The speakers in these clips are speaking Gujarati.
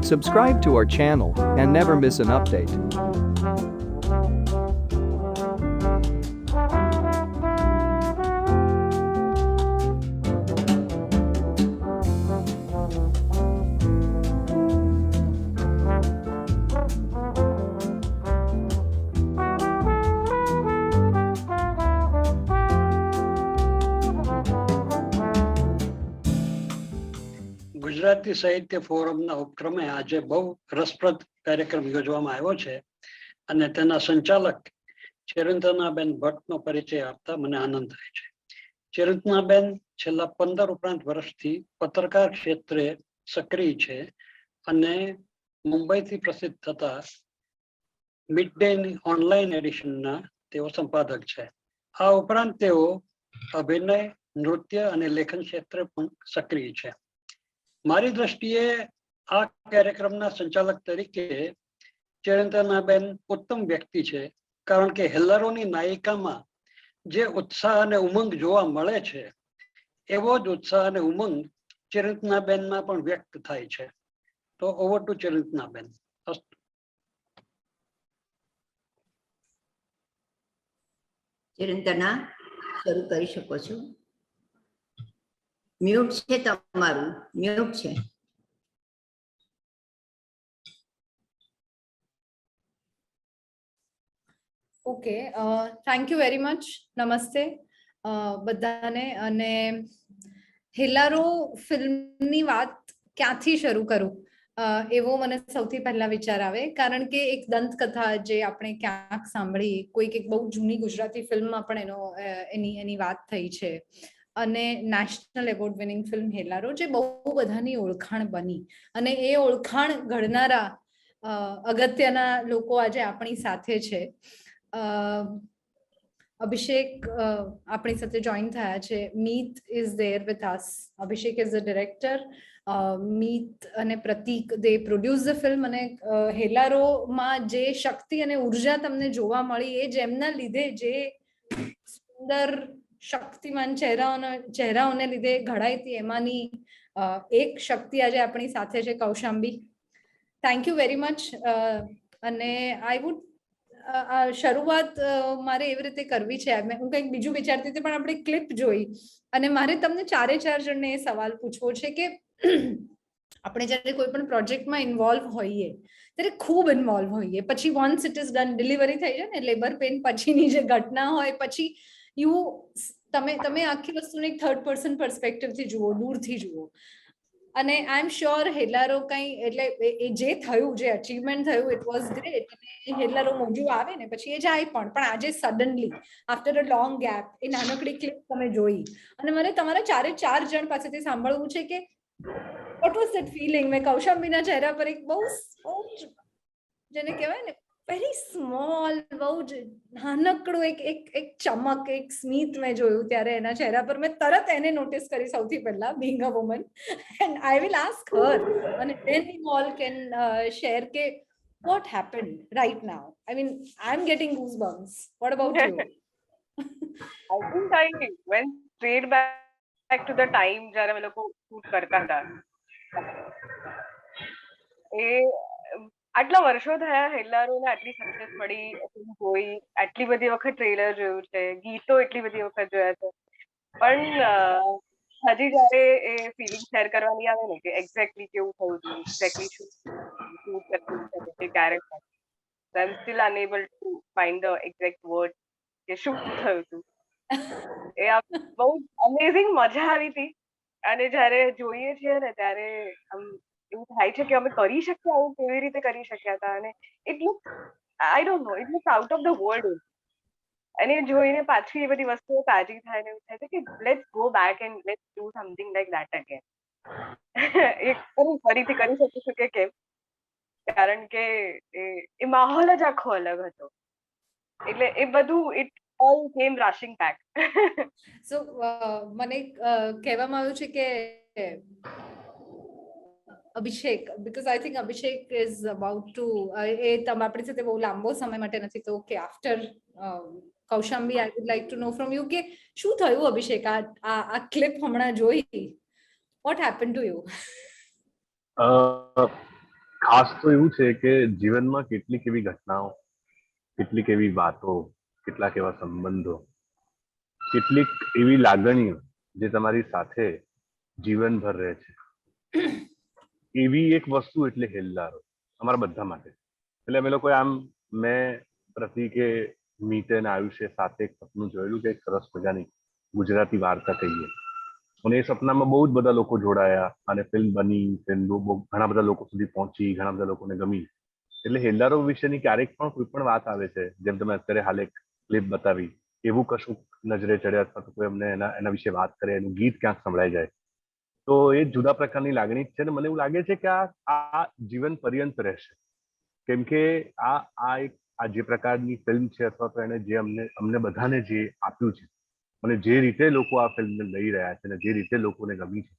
Subscribe to our channel and never miss an update. Gujarati સાહિત્ય ફોરમના ઉપક્રમે આજે બહુ રસપ્રદ કાર્યક્રમ યોજવામાં આવ્યો છે અને તેના સંચાલક ચિરંતનાબેન ભટ્ટનો પરિચય આપતા મને આનંદ થાય છે. ચિરંતનાબેન છેલ્લા 15 ઉપરાંત વર્ષથી પત્રકાર ક્ષેત્રે સક્રિય છે અને મુંબઈથી પ્રસિદ્ધ થતા મિડ ડેની ઓનલાઈન એડિશનના તેઓ સંપાદક છે. આ ઉપરાંત તેઓ અભિનય, નૃત્ય અને લેખન ક્ષેત્રે પણ સક્રિય છે. મારી દ્રષ્ટિએ આ કાર્યક્રમના સંચાલક તરીકે ચિરંતનાબેન ઉત્તમ વ્યક્તિ છે, કારણ કે હેલ્લારોની નાયિકામાં જે ઉત્સાહ અને ઉમંગ જોવા મળે છે એવો જ ઉત્સાહ અને ઉમંગ ચિરંતનાબેનમાં પણ વ્યક્ત થાય છે. તો ઓવર ટુ ચિરંતનાબેન. ચિરંતના, શરૂ કરી શકો છો. મ્યુટ છે તમારું, મ્યુટ છે. Okay, thank you very much. નમસ્તે બધાને. અને હેલ્લારો ફિલ્મની વાત ક્યાંથી શરૂ કરું એવો મને સૌથી પહેલા વિચાર આવે, કારણ કે એક દંતકથા જે આપણે ક્યાંક સાંભળી, કોઈક એક બહુ જૂની ગુજરાતી ફિલ્મમાં પણ એની વાત થઈ છે અને national award winning film Hellaro જે બહુ બધાની ઓળખાણ બની અને એ ઓળખાણ ઘડનારા અગત્યના લોકો આજે આપણી સાથે છે. અભિષેક આપણી સાથે જોઈન થયા છે. Meet is there with us. Abhishek is the director. Meet અને પ્રતીક દે પ્રોડ્યુસ ધ ફિલ્મ. અને હેલ્લારોમાં જે શક્તિ અને ઉર્જા તમને જોવા મળી એ જેમના લીધે, જે સુંદર શક્તિમાન ચહેરાઓને લીધે ઘડાઈ હતી, એમાંની એક શક્તિ આજે આપણી સાથે છે, Kaushambi. Thank you very much. અને આઈ વુડ શરૂઆત મારે એવી રીતે કરવી છે. હું કંઈક બીજું વિચારતી હતી પણ આપણે ક્લિપ જોઈ અને મારે તમને ચારે ચાર જણને એ સવાલ પૂછવો છે કે આપણે જ્યારે કોઈ પણ પ્રોજેક્ટમાં ઇન્વોલ્વ હોઈએ ત્યારે ખૂબ ઇન્વોલ્વ હોઈએ, પછી once it is done, delivery થઈ જાય ને, લેબર પેન પછીની જે ઘટના હોય, પછી તમે આખી વસ્તુને એક થર્ડ પર્સન પર્સપેક્ટિવથી જુઓ, દૂરથી જુઓ. અને આઈ એમ શ્યોર હેલ્લારો કંઈ, એટલે એ જે થયું, જે અચીવમેન્ટ થયું, ઇટ વોઝ ગ્રેટ. અને હેલ્લારો મોજું આવે ને પછી એ જાય પણ આજે suddenly after a long gap એ નાનકડી ક્લિપ તમે જોઈ અને મને તમારા ચારે ચાર જણ પાસેથી સાંભળવું છે કે વોટ વોઝ ધેટ ફિલિંગ. મેં કૌશાંબીના ચહેરા પર એક બહુ જેને કહેવાય ને વેરી સ્મોલ, બહુ જ નાનકડું એક ચમક, એક સ્મિત મેં જોયું ત્યારે એના ચહેરા પર. મેં તરત એને નોટિસ કરી સૌથી પહેલા, being a woman, and I will ask her અને then we all can share કે what happened right now. I mean, I'm getting goosebumps. What about you? I think I went straight back to the time જ્યારે અમે લોકો શૂટ કરતા હતા. એ આટલા વર્ષો થયા હેલ્લારોને આટલી સક્સેસ મળી, જોઈ, આટલી બધી વખત ટ્રેલર જોયું છે, ગીતો એટલી બધી વખત જોયા છે, પણ હજી જયારે એ ફિલિંગ શેર કરવાની આવે ને કે એક્ઝેક્ટલી કેવું થયું હતું, એક્ઝેક્ટલી શું character, I M steel enable to find the exact word કે શું થયું હતું. એ બહુ અમેઝિંગ મજા આવી હતી. અને જયારે જોઈએ છીએ ને ત્યારે એવું થાય છે કે અમે કરી શક્યા, આવું કેવી રીતે કરી શક્યા હતા. અને એટલું આઈ don't no, it out of the world. અને જોઈને પાછી એ બધી વસ્તુઓ તાજી થાય ને એવું થાય છે કે let's go back and let's do something like that again. ફરીથી કરી શકીશું કે કેમ, કારણ કે એ માહોલ જ આખો અલગ હતો. એટલે એ બધું ઇટ ઓલ કેમ રશિંગ બેક. સો મને કહેવામાં આવ્યું છે કે અભિષેક, because I think Abhishek is about to આપણી સાથે બહુ લાંબો સમય માટે નથી, તો કે after કૌશાંબી I would like to know from you કે શું થયું અભિષેક આ ક્લિપ હમણાં જોઈ? What happened to you? ખાસ તો એવું છે કે જીવનમાં કેટલીક એવી ઘટનાઓ, કેટલીક એવી વાતો, કેટલાક એવા સંબંધો, કેટલીક એવી લાગણીઓ જે તમારી સાથે જીવનભર રહે છે. એવી એક વસ્તુ એટલે હેલ્લારો અમારા બધા માટે. એટલે અમે લોકો આમ, મેં પ્રતિકે મીતે અને આયુષ્ય સાથે એક સપનું જોયેલું કે એક સરસ મજાની ગુજરાતી વાર્તા કહીએ, અને એ સપનામાં બહુ જ બધા લોકો જોડાયા અને ફિલ્મ બની. ફિલ્મ ઘણા બધા લોકો સુધી પહોંચી, ઘણા બધા લોકોને ગમી. એટલે હેલ્લારો વિશેની ક્યારેક પણ કોઈ પણ વાત આવે છે, જેમ તમે અત્યારે હાલ એક ક્લિપ બતાવી, એવું કશું નજરે ચડે અથવા તો કોઈ અમને એના વિશે વાત કરે, એનું ગીત ક્યાંક સંભળાઈ જાય, તો એ જુદા પ્રકારની લાગણી છે. ને મને એવું લાગે છે કે આ જીવન પર્યંત રહેશે, કેમ કે આ જે પ્રકારની ફિલ્મ છે, અથવા તો એને જે અમને બધાને જે આપ્યું છે, અને જે રીતે લોકો આ ફિલ્મને લઈ રહ્યા છે, અને જે રીતે લોકોને ગમી છે,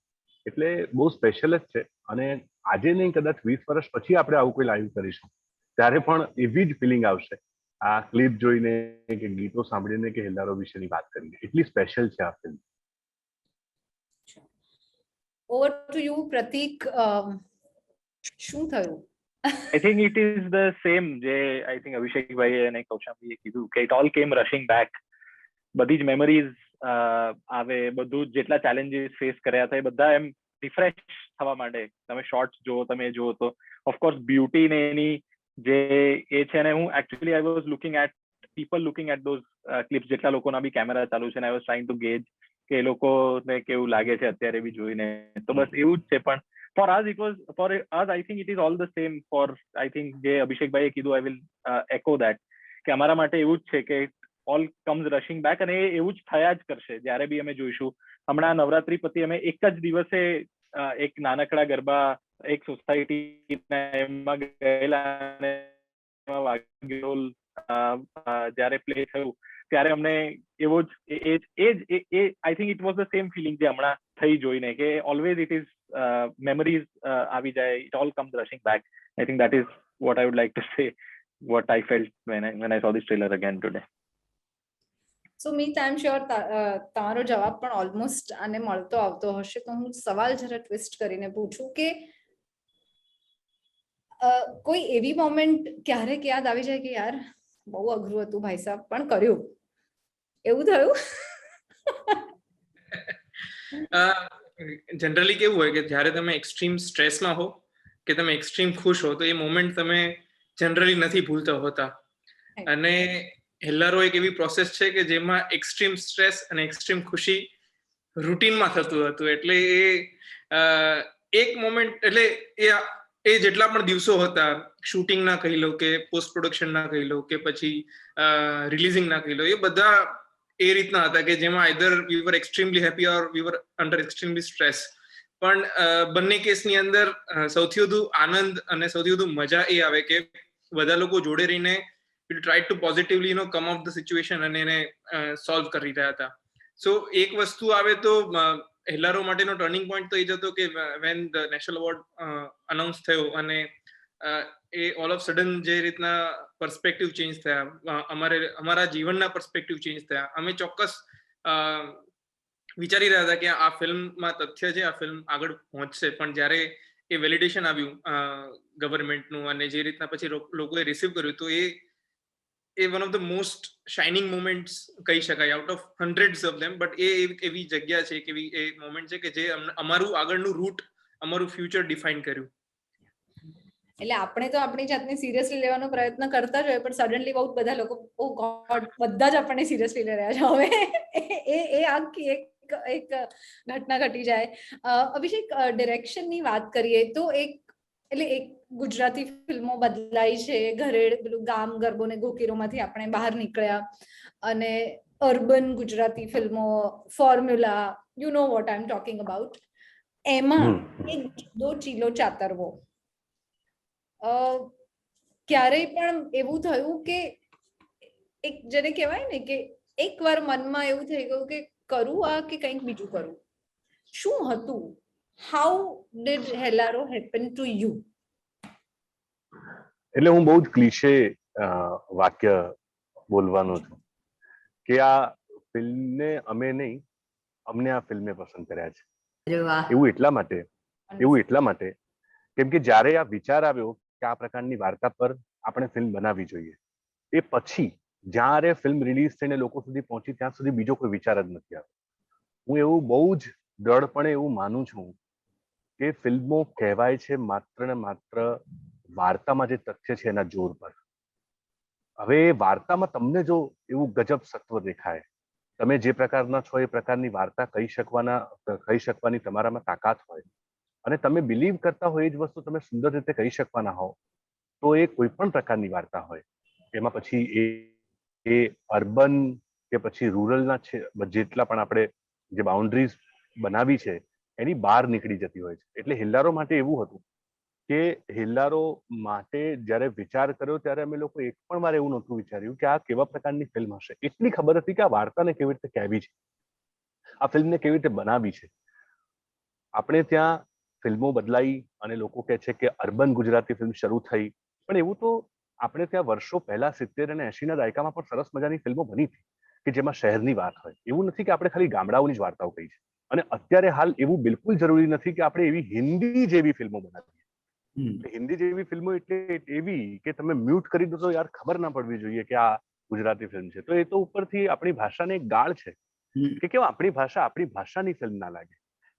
એટલે બહુ સ્પેશિયલ જ છે. અને આજે નહીં, કદાચ 20 વર્ષ પછી આપણે આવું કોઈ લાઈવ કરીશું, ત્યારે પણ એવી જ ફિલિંગ આવશે, આ ક્લિપ જોઈને કે ગીતો સાંભળીને કે હેલ્લારો વિશેની વાત કરીને. એટલી સ્પેશિયલ છે આ ફિલ્મ. ઓવર ટુ યુ પ્રતીક, શું થયું? I think it is the same જે I think અભિષેકભાઈ અને કૌશાંબીએ કીધું કે it all came rushing back. બધી જ મેમરીઝ આવે, બધું જેટલા ચેલેન્જીસ ફેસ કર્યા હતા એ બધા એમ રિફ્રેશ થવા માંડે. તમે શોર્ટ્સ જુઓ, તમે જુઓ તો ઓફકોર્સ બ્યુટી ને એની જે એ છે ને, હું actually I was looking at people looking at those clips, જેટલા લોકોના બી કેમેરા ચાલુ છે, ને I was trying to gauge કે એ લોકોને કેવું લાગે છે અત્યારે બી જોઈને. તો બસ એવું જ છે. પણ for us I think it is all the same. for I think જે અભિષેકભાઈએ કીધું, I will echo that, કે અમારા માટે એવું જ છે કે all comes rushing back, અને એ એવું જ થયા જ કરશે જ્યારે બી અમે જોઈશું. હમણાં નવરાત્રી પછી અમે એક જ દિવસે એક નાનકડા ગરબા એક સોસાયટી એમાં ગયેલા, અને વાગીરોલ જ્યારે પ્લે થયું ત્યારે અમને એવો જ I think it was the same feeling જે હમણાં થઈ જોઈને, કે ઓલવેઝ ઇટ ઇઝ memories આવી જાય, it all comes rushing back. I think that is what I would like to say, what I felt when I saw this trailer again today. So Meet, I am sure તમારો જવાબ પણ ઓલમોસ્ટ આને મળતો આવતો હશે, તો હું સવાલ જરા ટ્વિસ્ટ કરીને પૂછું કે કોઈ એવી મોમેન્ટ ક્યારેક યાદ આવી જાય કે યાર બહુ અઘરું હતું ભાઈ સાહેબ, પણ કર્યું, એવું થયું? જનરલી કેવું હોય કે જ્યારે તમે એક્સ્ટ્રીમ સ્ટ્રેસમાં હો કે તમે એક્સ્ટ્રીમ ખુશ હો, તો એ મોમેન્ટ તમે જનરલી નથી ભૂલતા હોતા. અને હેલ્લારો એક એવી પ્રોસેસ છે કે જેમાં એક્સ્ટ્રીમ સ્ટ્રેસ અને એક્સ્ટ્રીમ ખુશી રૂટીનમાં થતું હતું. એટલે એ એક મોમેન્ટ, એટલે એ જેટલા પણ દિવસો હતા, શૂટિંગના કહી લો કે પોસ્ટ પ્રોડક્શનના કહી લો કે પછી રિલીઝિંગના કહી લો, એ બધા એ રીતના હતા કે જેમાં આઈધર વી વર એક્સ્ટ્રીમલી હેપી ઓર વી વર અંડર એક્સ્ટ્રીમલી સ્ટ્રેસ. પણ બંને કેસની અંદર સૌથી વધુ આનંદ અને સૌથી વધુ મજા એ આવે કે બધા લોકો જોડે રહીને we'll try to positively come out the situation અને એને સોલ્વ કરી રહ્યા હતા. સો એક વસ્તુ આવે તો હેલ્લારો માટેનો ટર્નિંગ પોઈન્ટ તો એ જ હતો કે when the national award announce થયો, અને એ ઓલ ઓફ સડન જે રીતના પર્સપેક્ટિવ ચેન્જ થયા, અમારા જીવનના પર્સપેક્ટિવ ચેન્જ થયા. અમે ચોક્કસ વિચારી રહ્યા હતા કે આ ફિલ્મમાં તથ્ય છે, આ ફિલ્મ આગળ પહોંચશે, પણ જ્યારે એ વેલિડેશન આવ્યું ગવર્મેન્ટનું અને જે રીતના પછી લોકોએ રિસીવ કર્યું, તો એ one of the most shining moments કહી શકાય out of hundreds of them. But એ એવી જગ્યા છે, કે એવી એ મોમેન્ટ છે કે જે અમારું આગળનું રૂટ, અમારું ફ્યુચર ડિફાઇન કર્યું. એટલે આપણે તો આપણી જાતને સિરિયસલી લેવાનો પ્રયત્ન કરતા જ હોય, પણ સડનલી બહુ બધા લોકો ઓ ગોડ બધા જ આપણને સિરિયસલી લઈ રહ્યા છે હવે, એ આખી એક ઘટના ઘટી જાય. અભિષેક, ડિરેક્શનની વાત કરીએ તો એક ગુજરાતી ફિલ્મો બદલાઈ છે, પેલું ગામ ગરબો ને ગોકીરોમાંથી આપણે બહાર નીકળ્યા, અને અર્બન ગુજરાતી ફિલ્મો, formula, you know what I am talking about. એમાં એક જુદો ચીલો ચાતરવો. ક્યારેય પણ એવું થયું કે એક જેને કહેવાય ને કે એકવાર મનમાં એવું થઈ ગયું કે કરું આ કે કંઈક બીજું કરું? શું હતું? How did Hellaro happen to you? એટલે હું બહુ જ ક્લીશે વાક્ય બોલવાનો છું કે આ ફિલ્મને અમે નહીં, અમને આ ફિલ્મે પસંદ કર્યા છે. એવું એટલા માટે કેમ કે જ્યારે આ વિચાર આવ્યો કે આ પ્રકારની વાર્તા પર આપણે ફિલ્મ બનાવવી જોઈએ. એ પછી જ્યારે ફિલ્મ રિલીઝ થઈને લોકો સુધી પહોંચી ત્યાં સુધી બીજો કોઈ વિચાર જ નથી આવ્યો. હું એવું બહુ જ દ્રઢપણે એવું માનું છું કે ફિલ્મો કહેવાય છે માત્ર ને માત્ર વાર્તામાં જે તથ્ય છે એના જોર પર. હવે એ વાર્તામાં તમને જો એવું ગજબ સત્વ દેખાય, તમે જે પ્રકારના છો એ પ્રકારની વાર્તા કહી શકવાની તમારામાં તાકાત હોય અને તમે બિલીવ કરતા હોય એ જ વસ્તુ તમે સુંદર રીતે કહી શકવાના હો, તો એ કોઈ પણ પ્રકારની વાર્તા હોય, એમાં પછી એ અર્બન કે પછી રૂરલના છે, જેટલા પણ આપણે જે બાઉન્ડ્રીઝ બનાવી છે એની બહાર નીકળી જતી હોય છે. એટલે હેલ્લારો માટે એવું હતું કે હેલ્લારો માટે જ્યારે વિચાર કર્યો ત્યારે અમે લોકો એક પણ વાર એવું નહોતું વિચાર્યું કે આ કેવા પ્રકારની ફિલ્મ હશે. એટલી ખબર હતી કે આ વાર્તાને કેવી રીતે કહેવી છે, આ ફિલ્મને કેવી રીતે બનાવી છે. આપણે ત્યાં ફિલ્મો બદલાઈ અને લોકો કહે છે કે અર્બન ગુજરાતી ફિલ્મ શરૂ થઈ, પણ એવું તો આપણે ત્યાં વર્ષો પહેલા 70 અને 80ના દાયકામાં પણ સરસ મજાની ફિલ્મો બની હતી કે જેમાં શહેરની વાત હોય. એવું નથી કે આપણે ખાલી ગામડાઓની જ વાર્તાઓ કહી છે. અને અત્યારે હાલ એવું બિલકુલ જરૂરી નથી કે આપણે એવી હિન્દી જેવી ફિલ્મો બનાવીએ. હિન્દી જેવી ફિલ્મો એટલે એવી કે તમે મ્યુટ કરી દો તો યાર ખબર ના પડવી જોઈએ કે આ ગુજરાતી ફિલ્મ છે. તો એ તો ઉપરથી આપણી ભાષાને એક ગાળ છે કે કેમ આપણી ભાષા આપણી ભાષાની ફિલ્મ ના લાગે,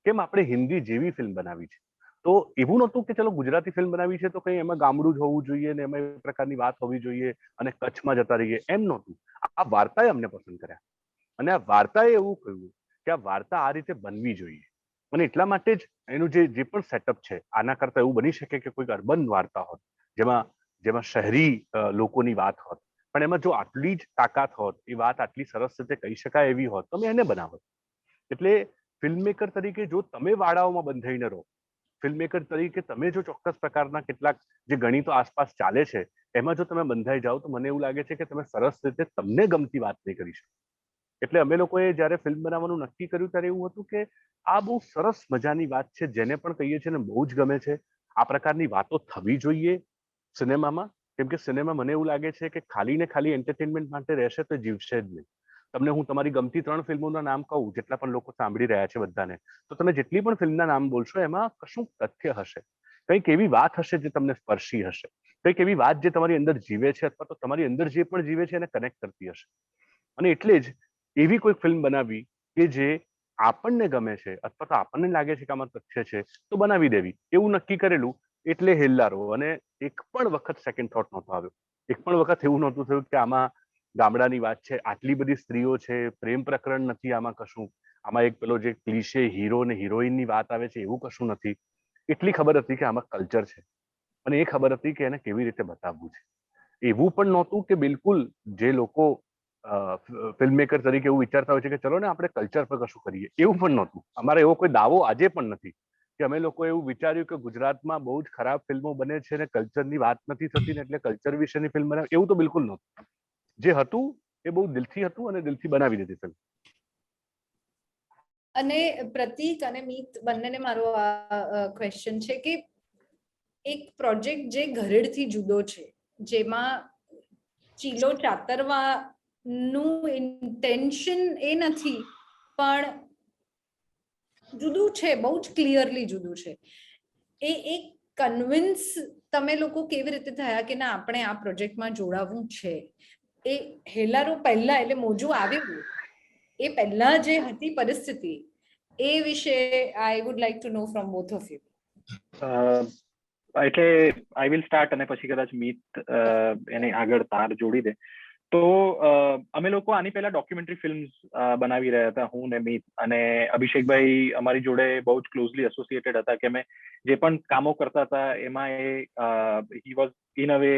કેમ આપણે હિન્દી જેવી ફિલ્મ બનાવી છે. તો એવું નહોતું કે ચલો ગુજરાતી ફિલ્મ બનાવી છે તો કઈ એમાં ગામડું જ હોવું જોઈએ ને એમાં એ પ્રકારની વાત હોવી જોઈએ અને કચ્છમાં જતા રહીએ, એમ નહોતું. આ વાર્તાએ અમને પસંદ કર્યા અને આ વાર્તાએ એવું કહ્યું કે આ વાર્તા આ રીતે બનવી જોઈએ. અને એટલા માટે જ એનું જે પણ સેટઅપ છે, આના કરતા એવું બની શકે કે કોઈક અર્બન વાર્તા હોત જેમાં શહેરી લોકોની વાત હોત, પણ એમાં જો આટલી જ તાકાત હોત, એ વાત આટલી સરસ રીતે કહી શકાય એવી હોત તો મેં એને બનાવત. એટલે ફિલ્મ મેકર તરીકે જો તમે વાડાઓમાં બંધાઈને રહો, ફિલ્મ મેકર તરીકે તમે જો ચોક્કસ પ્રકારના કેટલાક જે ગણિતો આસપાસ ચાલે છે એમાં જો તમે બંધાઈ જાઓ તો મને એવું લાગે છે કે તમે સરસ રીતે તમને ગમતી વાત નહીં કરી શકો. એટલે અમે લોકોએ જ્યારે ફિલ્મ બનાવવાનું નક્કી કર્યું ત્યારે એવું હતું કે આ બહુ સરસ મજાની વાત છે, જેને પણ કહીએ છીએ ને બહુ જ ગમે છે. આ પ્રકારની વાતો થવી જોઈએ સિનેમામાં, કેમ કે સિનેમા મને એવું લાગે છે કે ખાલી ને ખાલી એન્ટરટેનમેન્ટ માટે રહેશે તો જીવશે જ નહીં. તમને હું તમારી ગમતી 3 ફિલ્મોના નામ કહું, જેટલા પણ લોકો સાંભળી રહ્યા છે બધાને, તો તમે જેટલી પણ ફિલ્મના નામ બોલશો એમાં કશું તથ્ય હશે, કંઈક એવી વાત હશે જે તમને સ્પર્શી હશે, કંઈક એવી વાત જે તમારી અંદર જીવે છે અથવા તો તમારી અંદર જે પણ જીવે છે એને કનેક્ટ કરતી હશે. અને એટલે જ એવી કોઈ ફિલ્મ બનાવી કે જે આપણને ગમે છે અથવા તો આપણને લાગે છે કે આમાં તથ્ય છે તો બનાવી દેવી, એવું નક્કી કરેલું. એટલે હેલ્લારો. અને એક પણ વખત સેકન્ડ થોટ નહોતો આવ્યો, એક પણ વખત એવું નહોતું થયું કે આમાં ગામડાની વાત છે, આટલી બધી સ્ત્રીઓ છે, પ્રેમ પ્રકરણ નથી આમાં કશું, આમાં એક પેલો જે ક્લીશે હીરો ને હિરોઈનની વાત આવે છે એવું કશું નથી. એટલી ખબર હતી કે આમાં કલ્ચર છે અને એ ખબર હતી કે એને કેવી રીતે બતાવવું છે. એવું પણ નહોતું કે બિલકુલ જે લોકો ફિલ્મ મેકર તરીકે એવું વિચારતા હોય છે કે ચલો ને આપણે કલ્ચર પર કશું કરીએ, એવું પણ નહોતું. અમારે એવો કોઈ દાવો આજે પણ નથી કે અમે લોકો એવું વિચાર્યું કે ગુજરાતમાં બહુ જ ખરાબ ફિલ્મો બને છે ને કલ્ચરની વાત નથી થતી ને એટલે કલ્ચર વિશેની ફિલ્મ બનાવે, એવું તો બિલકુલ નહોતું. જે હતું એ બહુ દિલથી હતું અને દિલથી બનાવી દીધી ફિલ્મ. અને પ્રતીક અને મીત બંનેને મારો આ ક્વેશ્ચન છે કે એક પ્રોજેક્ટ જે ઘરેડથી જુદો છે, જેમાં ચીલો ચાતરવાનું ઇન્ટેન્શન એ નથી, પણ જુદું છે, બહુ જ ક્લિયરલી જુદું છે. એ એક કન્વિન્સ તમે લોકો કેવી રીતે થયા કે ના આપણે આ પ્રોજેક્ટમાં જોડાવવું છે? એ હેલ્લારો પહેલા એટલે મોજું આવ્યું એ પહેલા જે હતી પરિસ્થિતિ એ વિશે I would like to know from both of you. એટલે આઈ વિલ સ્ટાર્ટ અને પછી કદાચ મીત એને આગળ તાર જોડી દે. તો અમે લોકો આની પહેલા ડોક્યુમેન્ટરી ફિલ્મ્સ બનાવી રહ્યા હતા, હું ને મીત. અને અભિષેકભાઈ અમારી જોડે બહુ જ ક્લોઝલી એસોસિએટેડ હતા કે અમે જે પણ કામો કરતા હતા એમાં he was in a way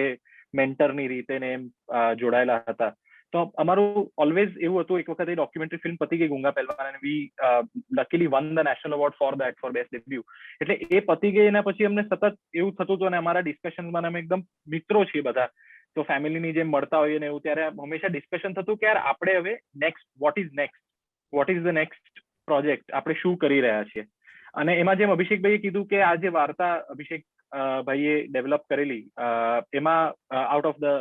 મેન્ટરની રીતે ને એમ જોડાયેલા હતા. તો અમારું ઓલવેઝ એવું હતું, એક વખત એ ડોક્યુમેન્ટરી ફિલ્મ પતી ગઈ ગુંગા પહેલવાન, અને we luckily won the national award for that, for best debut. એટલે એ પતી ગઈ એના પછી અમને સતત એવું થતું હતું, અને અમારા ડિસ્કશનમાં અમે એકદમ મિત્રો છીએ બધા, તો ફેમિલીની જેમ મળતા હોઈએ ને એવું, ત્યારે હંમેશા ડિસ્કશન થતું કે યાર આપણે હવે next what is the next project, આપણે શું કરી રહ્યા છીએ. અને એમાં જેમ અભિષેકભાઈએ કીધું કે આ જે વાર્તા અભિષેક ભાઈએ ડેવલપ કરેલી, એમાં out of the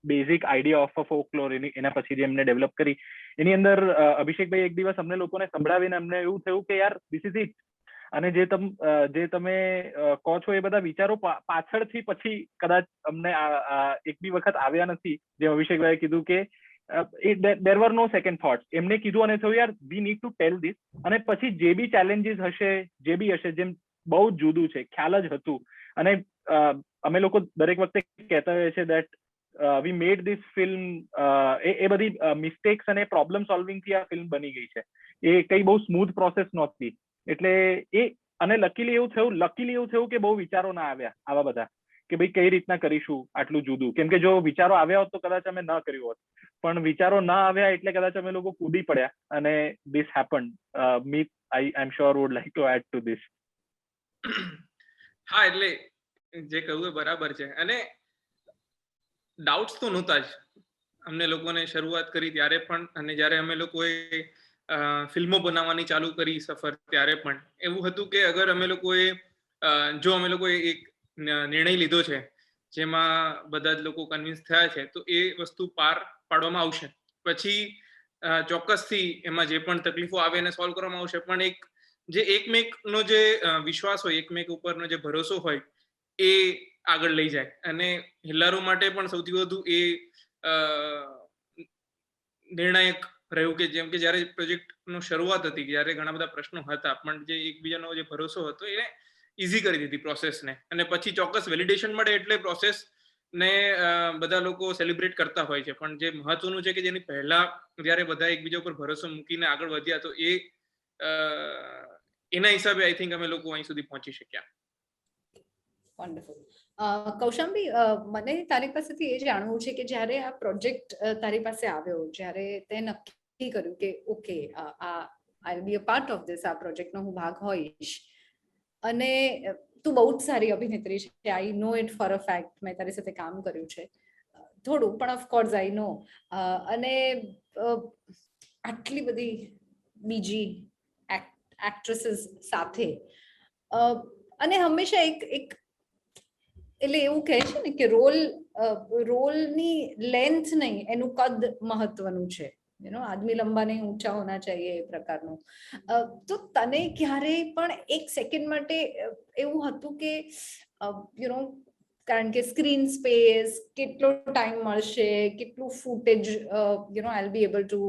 basic idea of a folklore એના પછી જે એમને ડેવલપ કરી, એની અંદર અભિષેકભાઈ એક દિવસ અમને લોકોને સંભળાવીને અમને એવું થયું કે યાર ધીસ ઇઝ ઇટ, અને જે તમે કહો છો એ બધા વિચારો પાછળથી પછી કદાચ અમને એક બી વખત આવ્યા નથી. જેમ અભિષેકભાઈએ કીધું કે there were no second thoughts. એમને કીધું અને થયું યાર we need to tell this. અને પછી જે બી ચેલેન્જીસ હશે, જે બી હશે, જેમ બહુ જુદું છે, ખ્યાલ જ હતું. અને અમે લોકો દરેક વખતે કહેતા હોઈએ છીએ that we made this film, એ બધી મિસ્ટેક્સ અને પ્રોબ્લેમ સોલ્વિંગ થી આ ફિલ્મ બની ગઈ છે. એ કઈ બહુ સ્મૂથ પ્રોસેસ નહોતી. એટલે અને લકીલી એવું થયું કે બહુ વિચારો ના આવ્યા આવા બધા, કે ભાઈ કઈ રીતના કરીશું આટલું જુદું. કેમ કે જો વિચારો આવ્યા હોત તો કદાચ અમે ન કર્યું હોત, પણ વિચારો ના આવ્યા એટલે કદાચ અમે લોકો કૂદી પડ્યા અને this happened. Meet, I'm sure would like to add to this. હા, એટલે જે કહ્યું એ બરાબર છે. અને ડાઉટ્સ તો નહોતા જ અમને લોકોને શરૂઆત કરી ત્યારે પણ, અને જ્યારે અમે લોકોએ ફિલ્મો બનાવવાની ચાલુ કરી સફર ત્યારે પણ એવું હતું કે અગર અમે લોકોએ એક નિર્ણય લીધો છે જેમાં બધા જ લોકો કન્વિન્સ થયા છે, તો એ વસ્તુ પાર પાડવામાં આવશે. પછી ચોક્કસથી એમાં જે પણ તકલીફો આવે એને સોલ્વ કરવામાં આવશે. પણ જે એકમેકનો જે વિશ્વાસ હોય, એકમેક ઉપરનો જે ભરોસો હોય એ આગળ લઈ જાય. અને હેલ્લારો માટે પણ સૌથી વધુ એ નિર્ણાયક રહ્યું કે જેમ કે જ્યારે પ્રોજેક્ટનો શરૂઆત હતી, જ્યારે ઘણા બધા પ્રશ્નો હતા, પણ જે એકબીજાનો જે ભરોસો હતો એને ઈઝી કરી દીધી પ્રોસેસને. અને પછી ચોક્કસ વેલિડેશન મળે એટલે પ્રોસેસ ને બધા લોકો સેલિબ્રેટ કરતા હોય છે. પણ જે મહત્વનું છે કે જેની પહેલા જ્યારે બધા એકબીજા ઉપર ભરોસો મૂકીને આગળ વધ્યા, તો એના હિસાબે આઈ થિંક અમે લોકો અહીં સુધી પહોંચી શક્યા. વન્ડરફુલ. કૌશાંબી, મને તારી પાસેથી એ જાણવું છે કે જ્યારે આ પ્રોજેક્ટ તારી પાસે આવ્યો, જ્યારે તે નક્કી કર્યું કે okay I will be a part of this, આ પ્રોજેક્ટનો હું ભાગ હોઈશ, અને તું બહુ જ સારી અભિનેત્રી છે, આઈ નો ઇટ ફોર અ ફેક્ટ, મેં તારી સાથે કામ કર્યું છે થોડું, પણ ઓફકોર્સ આઈ નો. અને આટલી બધી બીજી એક્ટ્રેસીસ સાથે, અને હંમેશા એક એટલે એવું કહે છે ને કે રોલની લેન્થ નહીં, એનું કદ મહત્વનું છે. આદમી લંબા નહીં ઊંચા હોના ચાહીએ એ પ્રકારનું. તો તને ક્યારેય પણ એક સેકન્ડ માટે એવું હતું કે કારણ કે સ્ક્રીન સ્પેસ, કેટલો ટાઈમ મળશે, કેટલું footage I be able to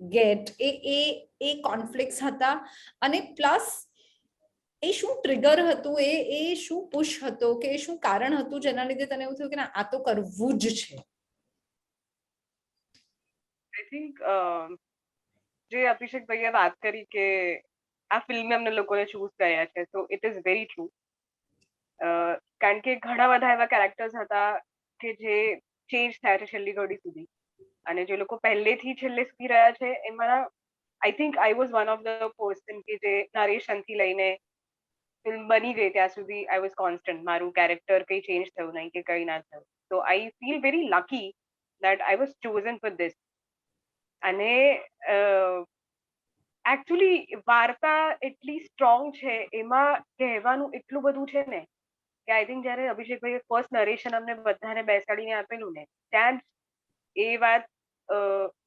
gate, A conflicts હતા? અને પ્લસ એ શું ટ્રિગર હતું, એ શું પુશ હતો, કે એ શું કારણ હતું જેના લીધે તને એવું થયું કે ના, આ તો કરવું જ છે? આઈ થિંક જે અભિષેક ભાઈએ વાત કરી કે આ ફિલ્મે અમને લોકોને ચૂઝ કર્યા છે, તો ઇટ ઇઝ વેરી ટ્રુ. કારણ કે ઘણા બધા એવા કેરેક્ટર્સ હતા કે જે ચેન્જ થયા છે છેલ્લી ઘડી સુધી, અને જે લોકો પહેલેથી છેલ્લે સુધી રહ્યા છે એમાં I think I was one of the person કે જે નરેશનથી લઈને ફિલ્મ બની ગઈ ત્યાં સુધી આઈ વોઝ કોન્સ્ટન્ટ. મારું કેરેક્ટર કંઈ ચેન્જ થયું નહીં કે કંઈ ના થયું. તો I feel very lucky that I was chosen for this. અને એકચ્યુઅલી વાર્તા એટલી સ્ટ્રોંગ છે, એમાં કહેવાનું એટલું બધું છે ને કે આઈ થિંક જ્યારે અભિષેકભાઈએ ફર્સ્ટ નરેશન અમને બધાને બેસાડીને આપેલું ને, ત્યાં જ એ વાત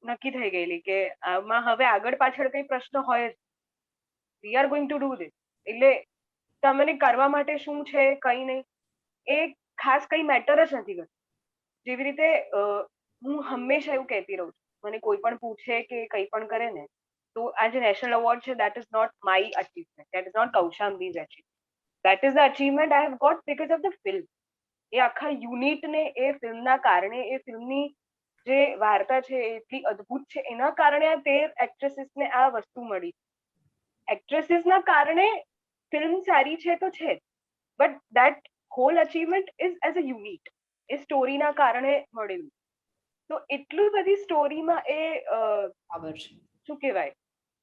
નક્કી થઈ ગયેલી કે આમાં હવે આગળ પાછળ કંઈ પ્રશ્ન હોય જ, we are going to do this. એટલે તમને કરવા માટે શું છે, કંઈ નહીં, એ ખાસ કંઈ મેટર જ નથી કરતું. જેવી રીતે હું હંમેશા એવું કહેતી રહું છું, મને કોઈ પણ પૂછે કે કંઈ પણ કરે ને, તો આ જે નેશનલ એવોર્ડ છે, that is not my achievement, that is not Kaushambi's achievement, that is the achievement I have got because of the film. એ આખા યુનિટને એ ફિલ્મના કારણે, એ ફિલ્મની જે વાર્તા છે એ એટલી અદ્ભુત છે, એના કારણે આ 13 એક્ટ્રેસીસને આ વસ્તુ મળી. એક્ટ્રેસીસના કારણે ફિલ્મ સારી છે તો છે, but that whole achievement is as a unit, એ સ્ટોરીના કારણે મળેલું. તો એટલી બધી સ્ટોરીમાં એ શું કહેવાય,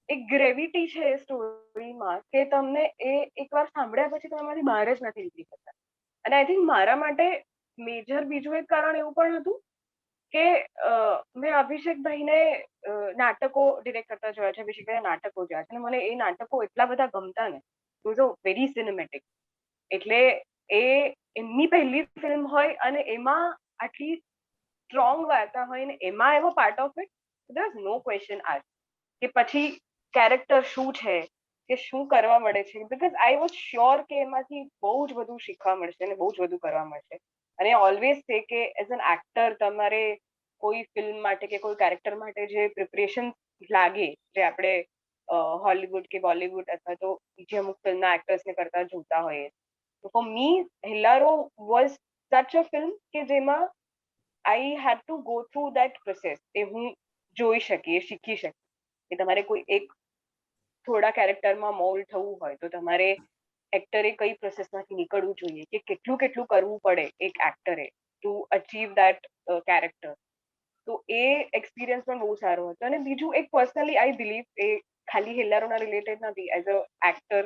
એક ગ્રેવિટી છે એ સ્ટોરીમાં કે તમને એ એકવાર સાંભળ્યા પછી તમારી બહાર જ નથી નીકળી શકતા. અને આઈ થિંક મારા માટે મેજર બીજું એક કારણ એવું પણ હતું કે મેં અભિષેકભાઈને નાટકો ડિરેક્ટ કરતા જોયા છે, અભિષેકભાઈ નાટકો જોયા છે, અને મને એ નાટકો એટલા બધા ગમતા ને, ઇટ વોઝ વેરી સિનેમેટિક. એટલે એ એમની પહેલી ફિલ્મ હોય અને એમાં આટલી સ્ટ્રોંગ વાર્તા હોય ને એમાં એવો part of it, there is no question આજ કે પછી કેરેક્ટર શું છે, કે શું કરવા મળે છે, બીકોઝ આઈ વોઝ શ્યોર કે એમાંથી બહુ જ બધું શીખવા મળશે અને બહુ જ બધું કરવા મળશે. અને ઓલવેઝ છે કે એઝ એન એક્ટર તમારે કોઈ ફિલ્મ માટે કે કોઈ કેરેક્ટર માટે જે પ્રિપરેશન લાગે, જે આપણે હોલીવુડ કે બોલીવુડ અથવા તો બીજી અમુક ફિલ્મના એક્ટર્સને કરતા જોતા હોઈએ, તો ફોર મી હેલ્લારો વોઝ સચ અ ફિલ્મ કે જેમાં I had to go through that process, એ હું જોઈ શકી, શીખી શકી કે તમારે કોઈ એક થોડા કેરેક્ટરમાં મોલ્ડ થવું હોય તો તમારે એક્ટરે કઈ પ્રોસેસમાંથી નીકળવું જોઈએ, કે કેટલું કેટલું કરવું પડે એક એક્ટરે ટુ અચીવ દેટ કેરેક્ટર. તો એ એક્સપિરિયન્સ પણ બહુ સારો હતો. અને બીજું એક પર્સનલી આઈ બિલીવ, એ ખાલી હેલ્લારોના રિલેટેડ નથી, as a actor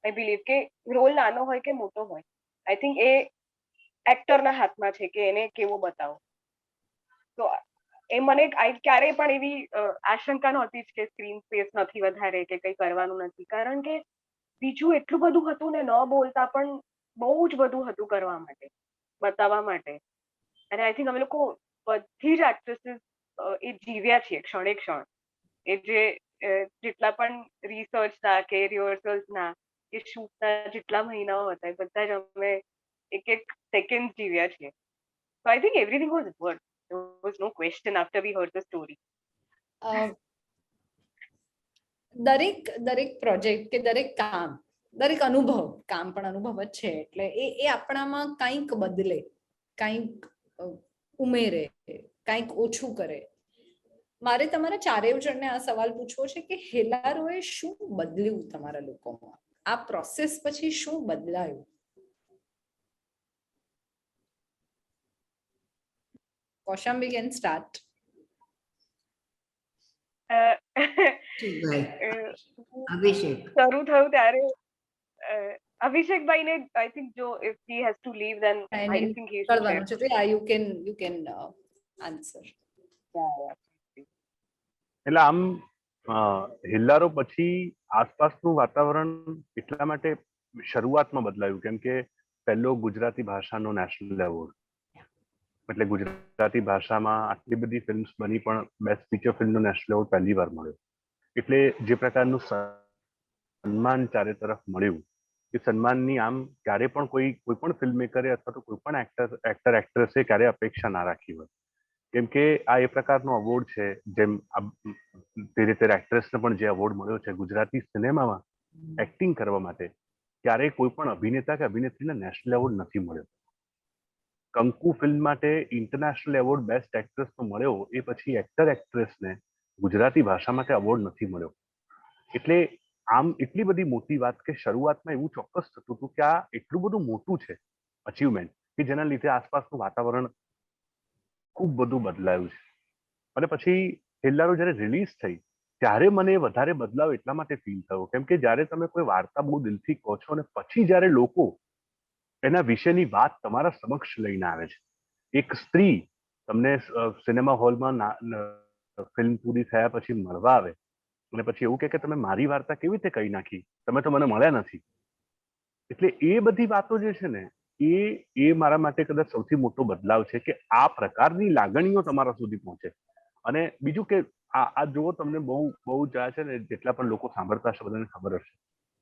I believe કે રોલ નાનો હોય કે મોટો હોય, આઈ થિંક એ એક્ટરના હાથમાં છે કે એને કેવો બતાવો. તો એ મને ક્યારેય પણ એવી આશંકા નહોતી જ કે સ્ક્રીન સ્પેસ નથી વધારે કે કંઈ કરવાનું નથી, કારણ કે બીજું એટલું બધું હતું ને, ન બોલતા પણ બહુ જ બધું હતું કરવા માટે, બતાવવા માટે. અને આઈ થિંક અમે લોકો બધી જ એક્ટ્રેસીસ એ જીવ્યા છીએ ક્ષણે ક્ષણ. એ જે જેટલા પણ રિસર્ચના કે રિહર્સલ્સના કે શૂટના જેટલા મહિનાઓ હતા, એ બધા જ અમે એક એક સેકન્ડ જીવ્યા છીએ. So I think everything was worth. There was no question after we heard the story. દરેક પ્રોજેક્ટ કે દરેક કામ, દરેક અનુભવ, કામ પણ અનુભવ જ છે, એટલે એ આપણામાં કંઈક બદલે, કંઈક ઉમેરે, કંઈક ઓછું કરે. મારે તમારા ચારેય જણને આ સવાલ પૂછવો છે કે હેલ્લારોએ શું બદલ્યું તમારા લોકોમાં? આ પ્રોસેસ પછી શું બદલાયું? કૌશાંબી can start. અભિષેક. શરૂ થયું ત્યારે અભિષેકભાઈને આઈ થિંક જો if he has to leave then I think he should share. કરવાનું છે તો you can answer. એટલે આમ હેલ્લારો પછી આસપાસનું વાતાવરણ એટલા માટે શરૂઆતમાં બદલાયું કેમ કે પહેલો ગુજરાતી ભાષાનો નેશનલ એવોર્ડ, એટલે ગુજરાતી ભાષામાં આટલી બધી ફિલ્મ્સ બની પણ બેસ્ટ ફીચર ફિલ્મનો નેશનલ એવોર્ડ પહેલી વાર મળ્યો. એટલે જે પ્રકારનું સન્માન ચારે તરફ મળ્યું, એ સન્માનની આમ ક્યારે પણ કોઈ પણ ફિલ્મ મેકરે અથવા તો કોઈ પણ એક્ટ્રેસે ક્યારે અપેક્ષા ના રાખી હોય, કેમ કે આ એ પ્રકારનો એવોર્ડ છે, જેમ ધીરે ધીરે એક્ટ્રેસને પણ જે એવોર્ડ મળ્યો છે ગુજરાતી સિનેમામાં એક્ટિંગ કરવા માટે, ક્યારેય કોઈ પણ અભિનેતા કે અભિનેત્રીને નેશનલ એવોર્ડ નથી મળ્યો. કંકુ ફિલ્મ માટે ઇન્ટરનેશનલ એવોર્ડ બેસ્ટ એક્ટ્રેસનો મળ્યો, એ પછી એક્ટ્રેસને ગુજરાતી ભાષા માટે એવોર્ડ નથી મળ્યો. એટલે આમ એટલી બધી મોટી વાત કે શરૂઆતમાં એવું ચોક્કસ થતું હતું કે આ એટલું બધું મોટું છે અચીવમેન્ટ કે જેના લીધે આસપાસનું વાતાવરણ ખૂબ બધું બદલાયું છે. અને પછી હેલ્લારો જ્યારે રિલીઝ થઈ ત્યારે મને વધારે બદલાવ એટલા માટે ફીલ થયો કેમ કે જ્યારે તમે કોઈ વાર્તા બહુ દિલથી કહો છો અને પછી જ્યારે લોકો એના વિશેની વાત તમારા સમક્ષ લઈને આવે છે, એક સ્ત્રી તમને સિનેમા હોલમાં ફિલ્મ પૂરી થયા પછી મળવા આવે અને પછી એવું કે તમે મારી વાર્તા કેવી રીતે કહી નાખી, તમે તો મને મળ્યા નથી. એટલે એ બધી વાતો જે છે ને એ મારા માટે કદાચ સૌથી મોટો બદલાવ છે કે આ પ્રકારની લાગણીઓ તમારા સુધી પહોંચે. અને બીજું કે આ જુઓ, તમને બહુ જાય છે ને, જેટલા પણ લોકો સાંભળતા હશે બધાને ખબર હશે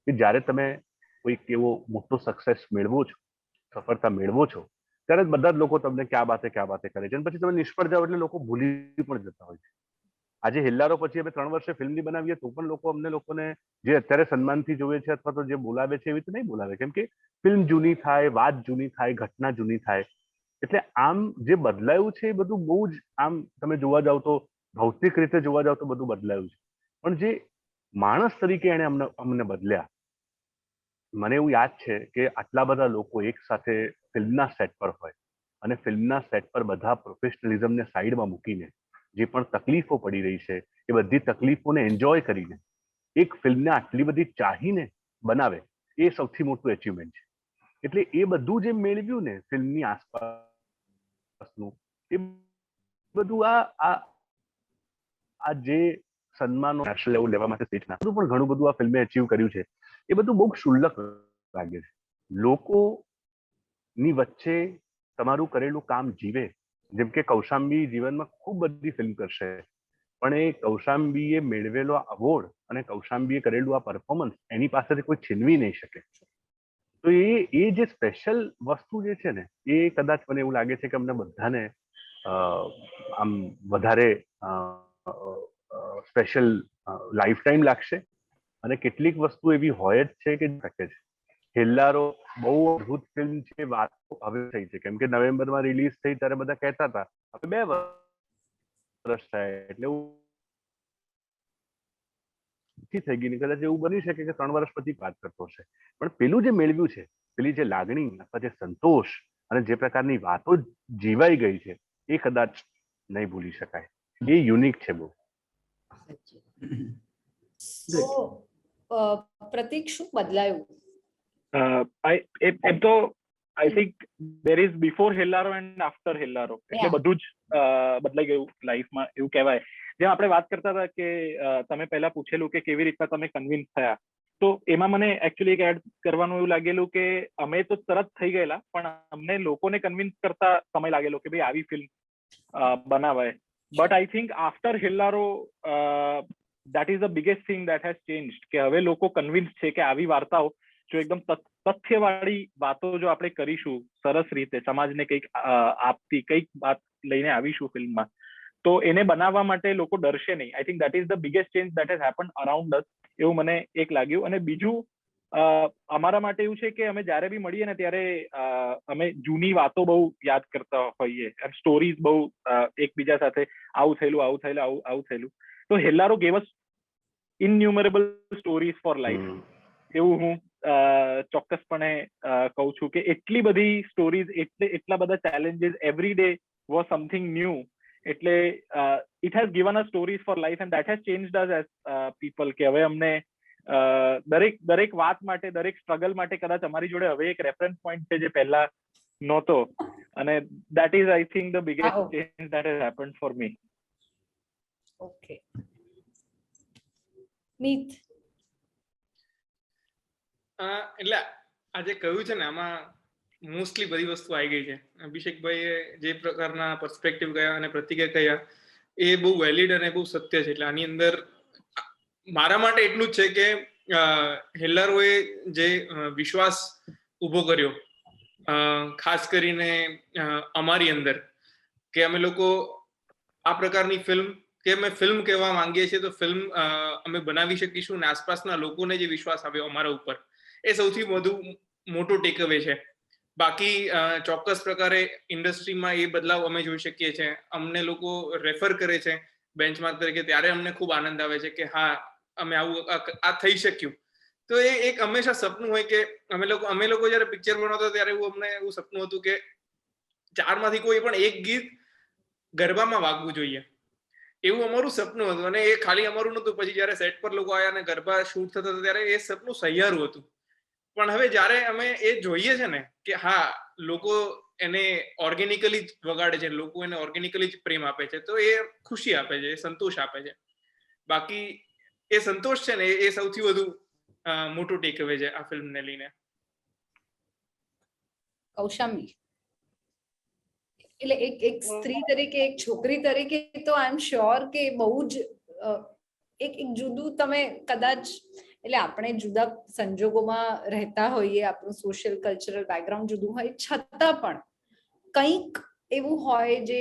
કે જ્યારે તમે કોઈક એવો મોટો સક્સેસ મેળવો છો, સફળતા મેળવો છો, ત્યારે બધા જ લોકો તમને ક્યાં બાતે કરે છે અને પછી તમે નિષ્ફળ જાઓ એટલે લોકો ભૂલી પણ જતા હોય છે. આજે હેલ્લારો પછી અમે 3 વર્ષે ફિલ્મ બનાવીએ તો પણ લોકો અમને લોકોને જે અત્યારે સન્માનથી જોવે છે અથવા તો જે બોલાવે છે એવી રીતે નહીં બોલાવે, કેમ કે ફિલ્મ જૂની થાય, વાત જૂની થાય, ઘટના જૂની થાય. એટલે આમ જે બદલાયું છે એ બધું બહુ જ આમ તમે જોવા જાવ તો ભૌતિક રીતે જોવા જાવ તો બધું બદલાયું છે, પણ જે માણસ તરીકે એને અમને બદલ્યા. મને એવું યાદ છે કે આટલા બધા લોકો એક સાથે ફિલ્મના સેટ પર હોય અને ફિલ્મના સેટ પર બધા પ્રોફેશનલિઝમને સાઈડમાં મૂકીને જે પણ તકલીફો પડી રહી છે એ બધી તકલીફોને એન્જોય કરીને એક ફિલ્મને આટલી બધી ચાહીને બનાવે, એ સૌથી મોટું એચિવમેન્ટ છે. એટલે એ બધું જે મેળવ્યું ને ફિલ્મની આસપાસનું, એ બધું આ જે સન્માનો નેશનલ એવોર્ડ લેવા માટે સ્ટેજના બધું પણ ઘણું બધું આ ફિલ્મે અચીવ કર્યું છે. એ બધું બહુ ક્ષુલ્લક લાગે છે. લોકોની વચ્ચે તમારું કરેલું કામ જીવે, જેમ કે કૌશાંબી જીવનમાં ખૂબ બધી ફિલ્મ કરશે પણ એ કૌશાંબીએ મેળવેલો અવોર્ડ અને કૌશાંબીએ કરેલું આ પરફોર્મન્સ એની પાસેથી કોઈ છીનવી નહીં શકે. તો એ જે સ્પેશિયલ વસ્તુ જે છે ને એ કદાચ મને એવું લાગે છે કે અમને બધાને આમ વધારે સ્પેશિયલ લાઈફ ટાઈમ લાગશે. અને કેટલીક વસ્તુ એવી હોય જ છે કે શકે છે. હેલ્લારો બહુ અદભુત ફિલ્મ છે. વાતો હવે થઈ છે કેમ કે નવેમ્બરમાં રિલીઝ થઈ ત્યારે બધા કહેતા હતા હવે 2 વર્ષ થાય એટલે થઈ ગઈ. કદાચ એવું બની શકે કે 3 વર્ષ પછી વાત કરતો હશે. પણ પેલું જે મેળવ્યું છે, પેલી જે લાગણી અથવા જે સંતોષ અને જે પ્રકારની વાતો જીવાઈ ગઈ છે એ કદાચ નહીં ભૂલી શકાય. એ યુનિક છે બહુ. પ્રતીક, શું બદલાયું? એમ તો I think there is before Hellaro and after Hellaro, એટલે બધું જ બદલાઈ ગયું લાઈફમાં એવું કહેવાય. જેમ આપણે વાત કરતા હતા કે તમે પહેલા પૂછેલું કે કેવી રીતના તમે કન્વિન્સ થયા, તો એમાં મને એકચ્યુઅલી એક એડ કરવાનું એવું લાગેલું કે અમે તો તરત થઈ ગયેલા પણ અમને લોકોને કન્વિન્સ કરતા સમય લાગેલો કે ભાઈ આવી ફિલ્મ બનાવાય. But I think after Hellaro that is the biggest thing that has changed કે હવે લોકો કન્વિન્સ છે કે આવી વાર્તાઓ જો એકદમ તથ્યવાળી વાતો જો આપણે કરીશું સરસ રીતે, સમાજને કંઈક આપતી કંઈક વાત લઈને આવીશું ફિલ્મમાં, તો એને બનાવવા માટે લોકો ડરશે નહીં. I think that is the biggest change that has happened around us એવું મને એક લાગ્યું. અને બીજું અમારા માટે એવું છે કે અમે જ્યારે બી મળીએ ને ત્યારે અમે જૂની વાતો બહુ યાદ કરતા હોઈએ, સ્ટોરીઝ બહુ એકબીજા સાથે આવું થયેલું. તો Hellaro gave us innumerable stories for life, એવું હું ચોક્કસપણે કહું છું કે એટલી બધી સ્ટોરીઝ, એટલા બધા challenges, every day was something new. એટલે it has given us stories for life and that has changed us as people કે હવે અમને દરેક વાત માટે, દરેક સ્ટ્રગલ માટે કદાચ અમારી જોડે હવે એક રેફરન્સ પોઈન્ટ છે જે પહેલા નહોતો. અને that is I think the biggest change that has happened for me. Okay, Meet. એટલે આજે કહ્યું છે ને આમાં મોસ્ટલી બધી વસ્તુ આવી ગઈ છે. અભિષેકભાઈએ જે પ્રકારના પર્સપેક્ટિવ કયા અને પ્રતિકે કયા એ બહુ વેલિડ અને બહુ સત્ય છે. એટલે આની અંદર મારા માટે એટલું જ છે કે હેલ્લારોએ જે વિશ્વાસ ઉભો કર્યો ખાસ કરીને અમારી અંદર, કે અમે લોકો આ પ્રકારની ફિલ્મ કે અમે ફિલ્મ કહેવા માંગીએ છીએ તો ફિલ્મ અમે બનાવી શકીશું, ને આસપાસના લોકોને જે વિશ્વાસ આવ્યો અમારા ઉપર એ સૌથી વધુ મોટો ટેકઅવે છે. બાકી ચોક્કસ પ્રકારે ઇન્ડસ્ટ્રીમાં એ બદલાવ અમે જોઈ શકીએ છીએ. અમને લોકો રેફર કરે છે બેન્ચમાર્ક તરીકે, ત્યારે અમને ખૂબ આનંદ આવે છે કે હા અમે આવું આ થઈ શક્યું. તો એ એક હંમેશા સપનું હોય કે અમે લોકો જયારે પિક્ચર બનાવતા ત્યારે અમને એવું સપનું હતું કે 4 માંથી કોઈ પણ એક ગીત ગરબામાં વાગવું જોઈએ, એવું અમારું સપનું હતું. અને એ ખાલી અમારું નતું, પછી જયારે સેટ પર લોકો આવ્યા અને ગરબા શૂટ થતા હતા ત્યારે એ સપનું સહિયારું હતું. પણ હવે જયારે અમે એ જોઈએ છે ને કે હા લોકો એને ઓર્ગેનિકલી જ વગાડે છે, લોકો એને ઓર્ગેનિકલી જ પ્રેમ આપે છે, તો એ ખુશી આપે છે, એ સંતોષ આપે છે. બાકી એ સંતોષ છે ને એ સૌથી વધુ મોટું ટેકઅવે છે આ ફિલ્મને લઈને. કૌશાંબી, એટલે એક સ્ત્રી તરીકે, એક છોકરી તરીકે તો આઈ એમ શ્યોર કે બહુ જ એક જુદું તમે કદાચ, એટલે આપણે જુદા સંજોગોમાં રહેતા હોઈએ, આપણું સોશિયલ કલ્ચરલ બેકગ્રાઉન્ડ જુદું હોય છતાં પણ કંઈક એવું હોય જે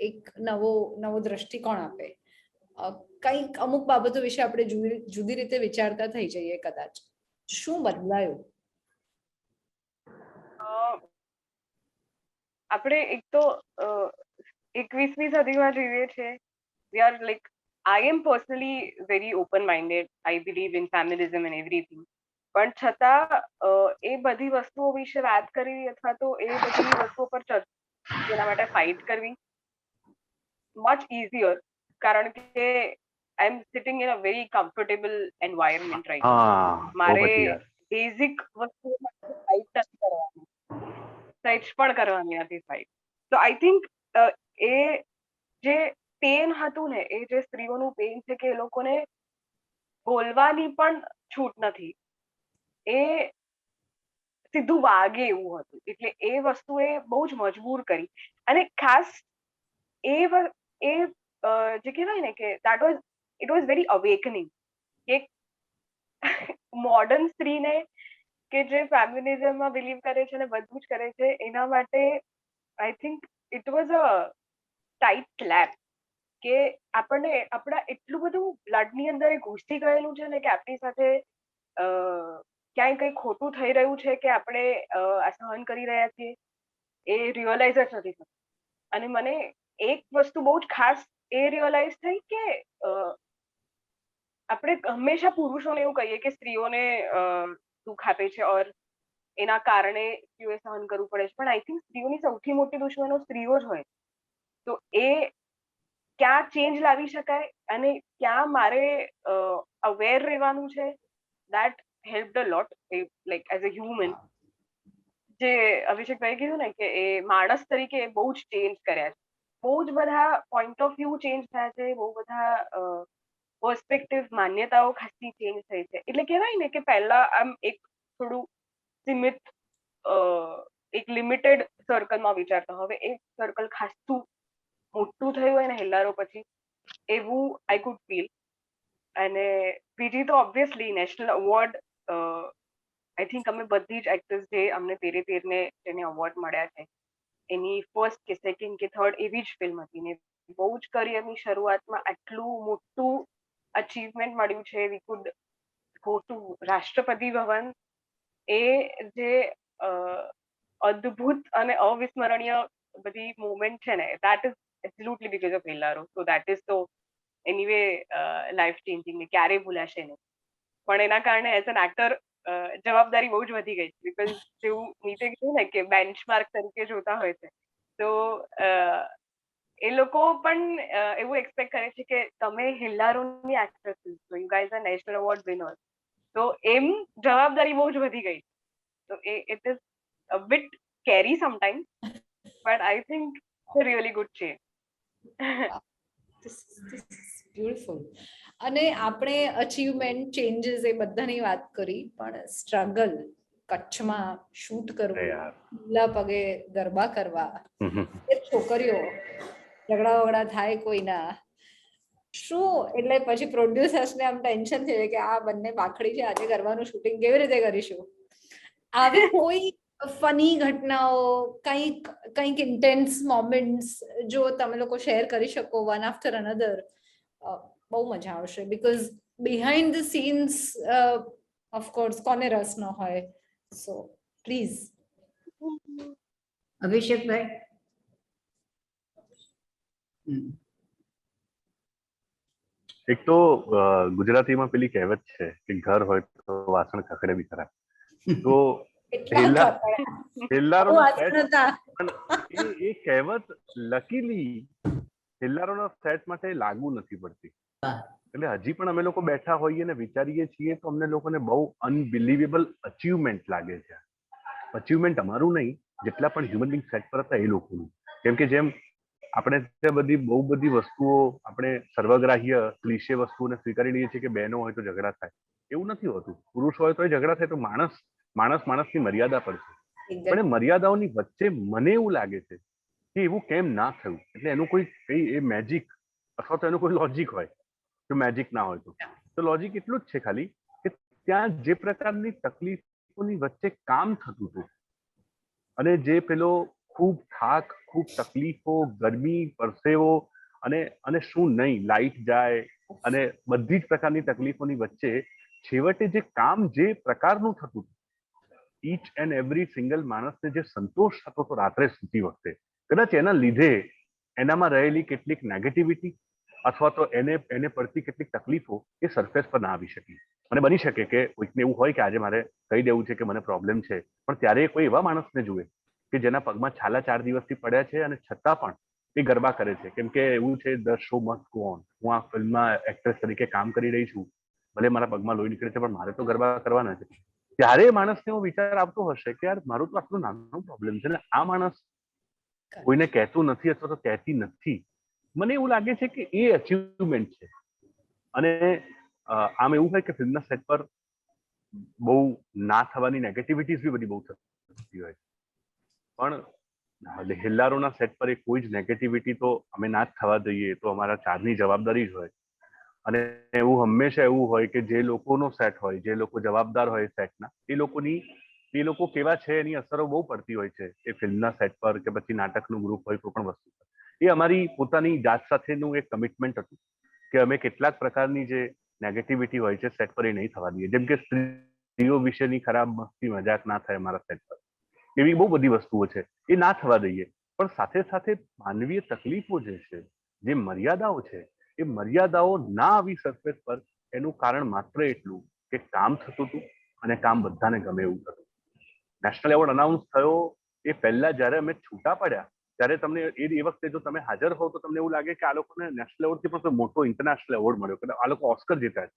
એક નવો દ્રષ્ટિકોણ આપે. કંઈક અમુક બાબતો વિશે આપણે જુદી રીતે વિચારતા થઈ જઈએ કદાચ. શું બદલાયું? આપણે એક તો 21મી સદીમાં જીવીએ છીએ. We are like, I am personally very open-minded. I believe in feminism and everything. પણ છતાં એ બધી વસ્તુઓ વિશે વાત કરવી અથવા તો એ બધી વસ્તુઓ પર એના માટે ફાઇટ કરવી મચ ઇઝીયર, કારણ કે I am sitting in a very comfortable environment right now. મારે બેઝિક વસ્તુઓ માટે ફાઇટ નથી કરવાની, સહેજ પણ કરવાની નથી ફાઇટ. તો આઈ થિંક એ જે પેન હતું ને, એ જે સ્ત્રીઓનું પેન છે કે એ લોકોને બોલવાની પણ છૂટ નથી, એ સીધું વાગે એવું હતું. એટલે એ વસ્તુએ બહુ જ મજબૂર કરી. અને ખાસ એ જે કહેવાય ને કે ઇટ વોઝ વેરી અવેકનિંગ કે મોડર્ન સ્ત્રીને કે જે ફેમિનિઝમમાં બિલીવ કરે છે ને બધું જ કરે છે એના માટે આઈ think it was a tight slap કે આપણને આપણા એટલું બધું બ્લડની અંદર એ ઘૂસી ગયેલું છે ને કે આપણી સાથે ક્યાંય કંઈ ખોટું થઈ રહ્યું છે કે આપણે આ સહન કરી રહ્યા છીએ એ રિયલાઇઝ જ નથી થતું. અને મને એક વસ્તુ બહુ જ ખાસ એ રિયલાઇઝ થઈ કે આપણે હંમેશા પુરુષોને એવું કહીએ કે સ્ત્રીઓને દુઃખ આપે છે ઓર એના કારણે સ્ત્રીઓએ સહન કરવું પડે છે, પણ આઈ થિંક સ્ત્રીઓની સૌથી મોટી દુશ્મનો સ્ત્રીઓ જ હોય. તો એ ક્યાં ચેન્જ લાવી શકાય અને ક્યાં મારે અવેર રહેવાનું છે, that help a lot like as a human. જે અભિષેકભાઈ કીધું ને કે એ માણસ તરીકે બહુ જ ચેન્જ કર્યા છે, બહુ જ બધા પોઈન્ટ ઓફ વ્યૂ ચેન્જ થયા છે, બહુ બધા પર્સપેક્ટિવ માન્યતાઓ ખાસી ચેન્જ થઈ છે. એટલે કહેવાય ને કે પહેલા આમ એક થોડું સીમિત એક લિમિટેડ સર્કલમાં વિચારતા, હવે એક સર્કલ ખાસું મોટું થયું હોય ને હેલ્લારો પછી, એવું આઈ કુડ ફીલ. અને બીજી તો obviously national award, I think અમે બધી જ એક્ટર્સ જે અમને તેરે તેરને જેને એવોર્ડ મળ્યા છે એની ફર્સ્ટ કે સેકન્ડ કે થર્ડ એવી જ ફિલ્મ હતી ને બહુ જ કરિયરની શરૂઆતમાં આટલું મોટું અચીવમેન્ટ મળ્યું છે. વી કુડ ગો ટુ રાષ્ટ્રપતિ ભવન. એ જે અદ્ભુત અને અવિસ્મરણીય બધી મુવમેન્ટ છે ને, that is absolutely because of Hellaro. So that is તો એનીવે લાઈફ ચેન્જિંગ, ક્યારેય ભૂલાશે નહીં. પણ એના કારણે એઝ એન એક્ટર જવાબદારી બહુ જ વધી ગઈ, બીકોઝ જેવું નીચે કીધું ને કે બેન્ચમાર્ક તરીકે જોતા હોય છે, તો એ લોકો પણ એવું એક્સપેક્ટ કરે છે કે તમે હેલ્લારોની એક્ટર છો, you guys R national award winner. તો એમ જવાબદારી બહુ જ વધી ગઈ. તો it is a bit scary sometimes, but I think really good છે. બ્યુટીફુલ. અને આપણે અચીવમેન્ટ ચેન્જીસ એ બધાની વાત કરી, પણ સ્ટ્રગલ કચ્છમાં શૂટ કરવું, ખુલ્લા પગે ગરબા કરવા, એ છોકરીઓ ઝઘડા વગડા થાય કોઈના, શું એટલે પછી પ્રોડ્યુસર્સને આમ ટેન્શન થઈ જાય કે આ બંને બાખડી છે, આજે ગરબાનું શૂટિંગ કેવી રીતે કરીશું. આવી કોઈ ફની ઘટનાઓ, કંઈક ઇન્ટેન્સ મોમેન્ટ્સ જો તમે લોકો શેર કરી શકો વન આફ્ટર અનધર, બહુ મજા આવશે. Because behind the scenes of course કોને રસ ન હોય. સો પ્લીઝ અભિષેકભાઈ. એક તો ગુજરાતીમાં પેલી કહેવત છે કે ઘર હોય તો વાસણ ખખડે બી ખરા. તો હેલ્લારોના સેટ, પણ એ કહેવત લકીલી હેલ્લારોના સેટ માટે લાગુ નથી પડતી. એટલે હજી પણ અમે લોકો બેઠા હોઈએ ને વિચારીએ છીએ તો અમને લોકોને બહુ અનબિલીવેબલ અચીવમેન્ટ લાગે છે. અચીવમેન્ટ અમારું નહીં, જેટલા પણ હ્યુમન બીંગ સેટ પર હતા એ લોકોનું. કેમ કે જેમ આપણે બહુ બધી વસ્તુઓ આપણે સર્વગ્રાહ્ય ક્લીશે વસ્તુઓને સ્વીકારી લઈએ છીએ કે બહેનો હોય તો ઝઘડા થાય, એવું નથી હોતું. પુરુષ હોય તો ઝઘડા થાય, તો માણસની મર્યાદા પર છે. પણ એ મર્યાદાઓની વચ્ચે મને એવું લાગે છે કે એવું કેમ ના થયું. એટલે એનું કઈ એ મેજિક અથવા તો એનું કોઈ લોજિક હોય. જો મેજિક ના હોય તો લોજિક એટલું જ છે ખાલી કે ત્યાં જે પ્રકારની તકલીફોની વચ્ચે કામ થતું હતું અને જે પેલો ખૂબ થાક, ખૂબ તકલીફો, ગરમી, પરસેવો અને શું નહીં, લાઈટ જાય અને બધી જ પ્રકારની તકલીફોની વચ્ચે છેવટે જે કામ જે પ્રકારનું થતું હતું, ઈચ એન્ડ એવરી સિંગલ માણસને જે સંતોષ થતો હતો રાત્રે સૂતી વખતે, કદાચ એના લીધે એનામાં રહેલી કેટલીક નેગેટિવિટી અથવા તો એને પડતી કેટલીક તકલીફો એ સરફેસ પર ના આવી શકી. અને બની શકે કે કોઈકને એવું હોય કે આજે મારે કહી દેવું છે કે મને પ્રોબ્લેમ છે, પણ ત્યારે કોઈ એવા માણસને જુએ કે જેના પગમાં છાલા 4 દિવસથી પડ્યા છે અને છતાં પણ એ ગરબા કરે છે. કેમ કે એવું છે, the show must go on. હું આ ફિલ્મમાં એક્ટ્રેસ તરીકે કામ કરી રહી છું, ભલે મારા પગમાં લોહી નીકળે છે પણ મારે તો ગરબા કરવાના છે. ત્યારે માણસને એવો વિચાર આવતો હશે કે યાર મારું તો આટલું નાનું પ્રોબ્લેમ છે ને આ માણસ કોઈને કહેતું નથી અથવા તો કહેતી નથી. મને એવું લાગે છે કે એ અચીવમેન્ટ છે. અને આમ એવું હોય કે ફિલ્મના સેટ પર બહુ ના થવાની નેગેટિવિટીઝ બી બધી બહુ થતી હોય, પણ હેલ્લારોના સેટ પર કોઈ જ નેગેટિવિટી તો અમે ના જ થવા દઈએ, તો અમારા ચારની જવાબદારી જ હોય. અને એવું હંમેશા એવું હોય કે જે લોકોનો સેટ હોય, જે લોકો જવાબદાર હોય સેટના, એ લોકો કેવા છે એની અસરો બહુ પડતી હોય છે એ ફિલ્મના સેટ પર કે પછી નાટકનું ગ્રુપ હોય કોઈ પણ વસ્તુ પર. એ અમારી પોતાની જાત સાથેનું એક કમિટમેન્ટ હતું કે અમે કેટલાક પ્રકારની જે નેગેટિવિટી હોય છે સેટ પર એ નહીં થવા દઈએ. જેમ કે સ્ત્રીઓ વિશેની ખરાબ મસ્તી મજાક ના થાય અમારા સેટ પર, એવી બહુ બધી વસ્તુઓ છે એ ના થવા દઈએ. પણ સાથે સાથે માનવીય તકલીફો જે છે, જે મર્યાદાઓ છે, એ મર્યાદાઓ ના આવી સરફેસ પર, એનું કારણ માત્ર એટલું કે કામ થતું હતું અને કામ બધાને ગમે એવું થતું. નેશનલ એવોર્ડ અનાઉન્સ થયો એ પહેલા જયારે અમે છૂટા પડ્યા ત્યારે તમને એ વખતે જો તમે હાજર હોવ તો તમને એવું લાગે કે આ લોકોને નેશનલ એવોર્ડ થી પણ મોટો ઇન્ટરનેશનલ એવોર્ડ મળ્યો, કે આ લોકો ઓસ્કર જીત્યા.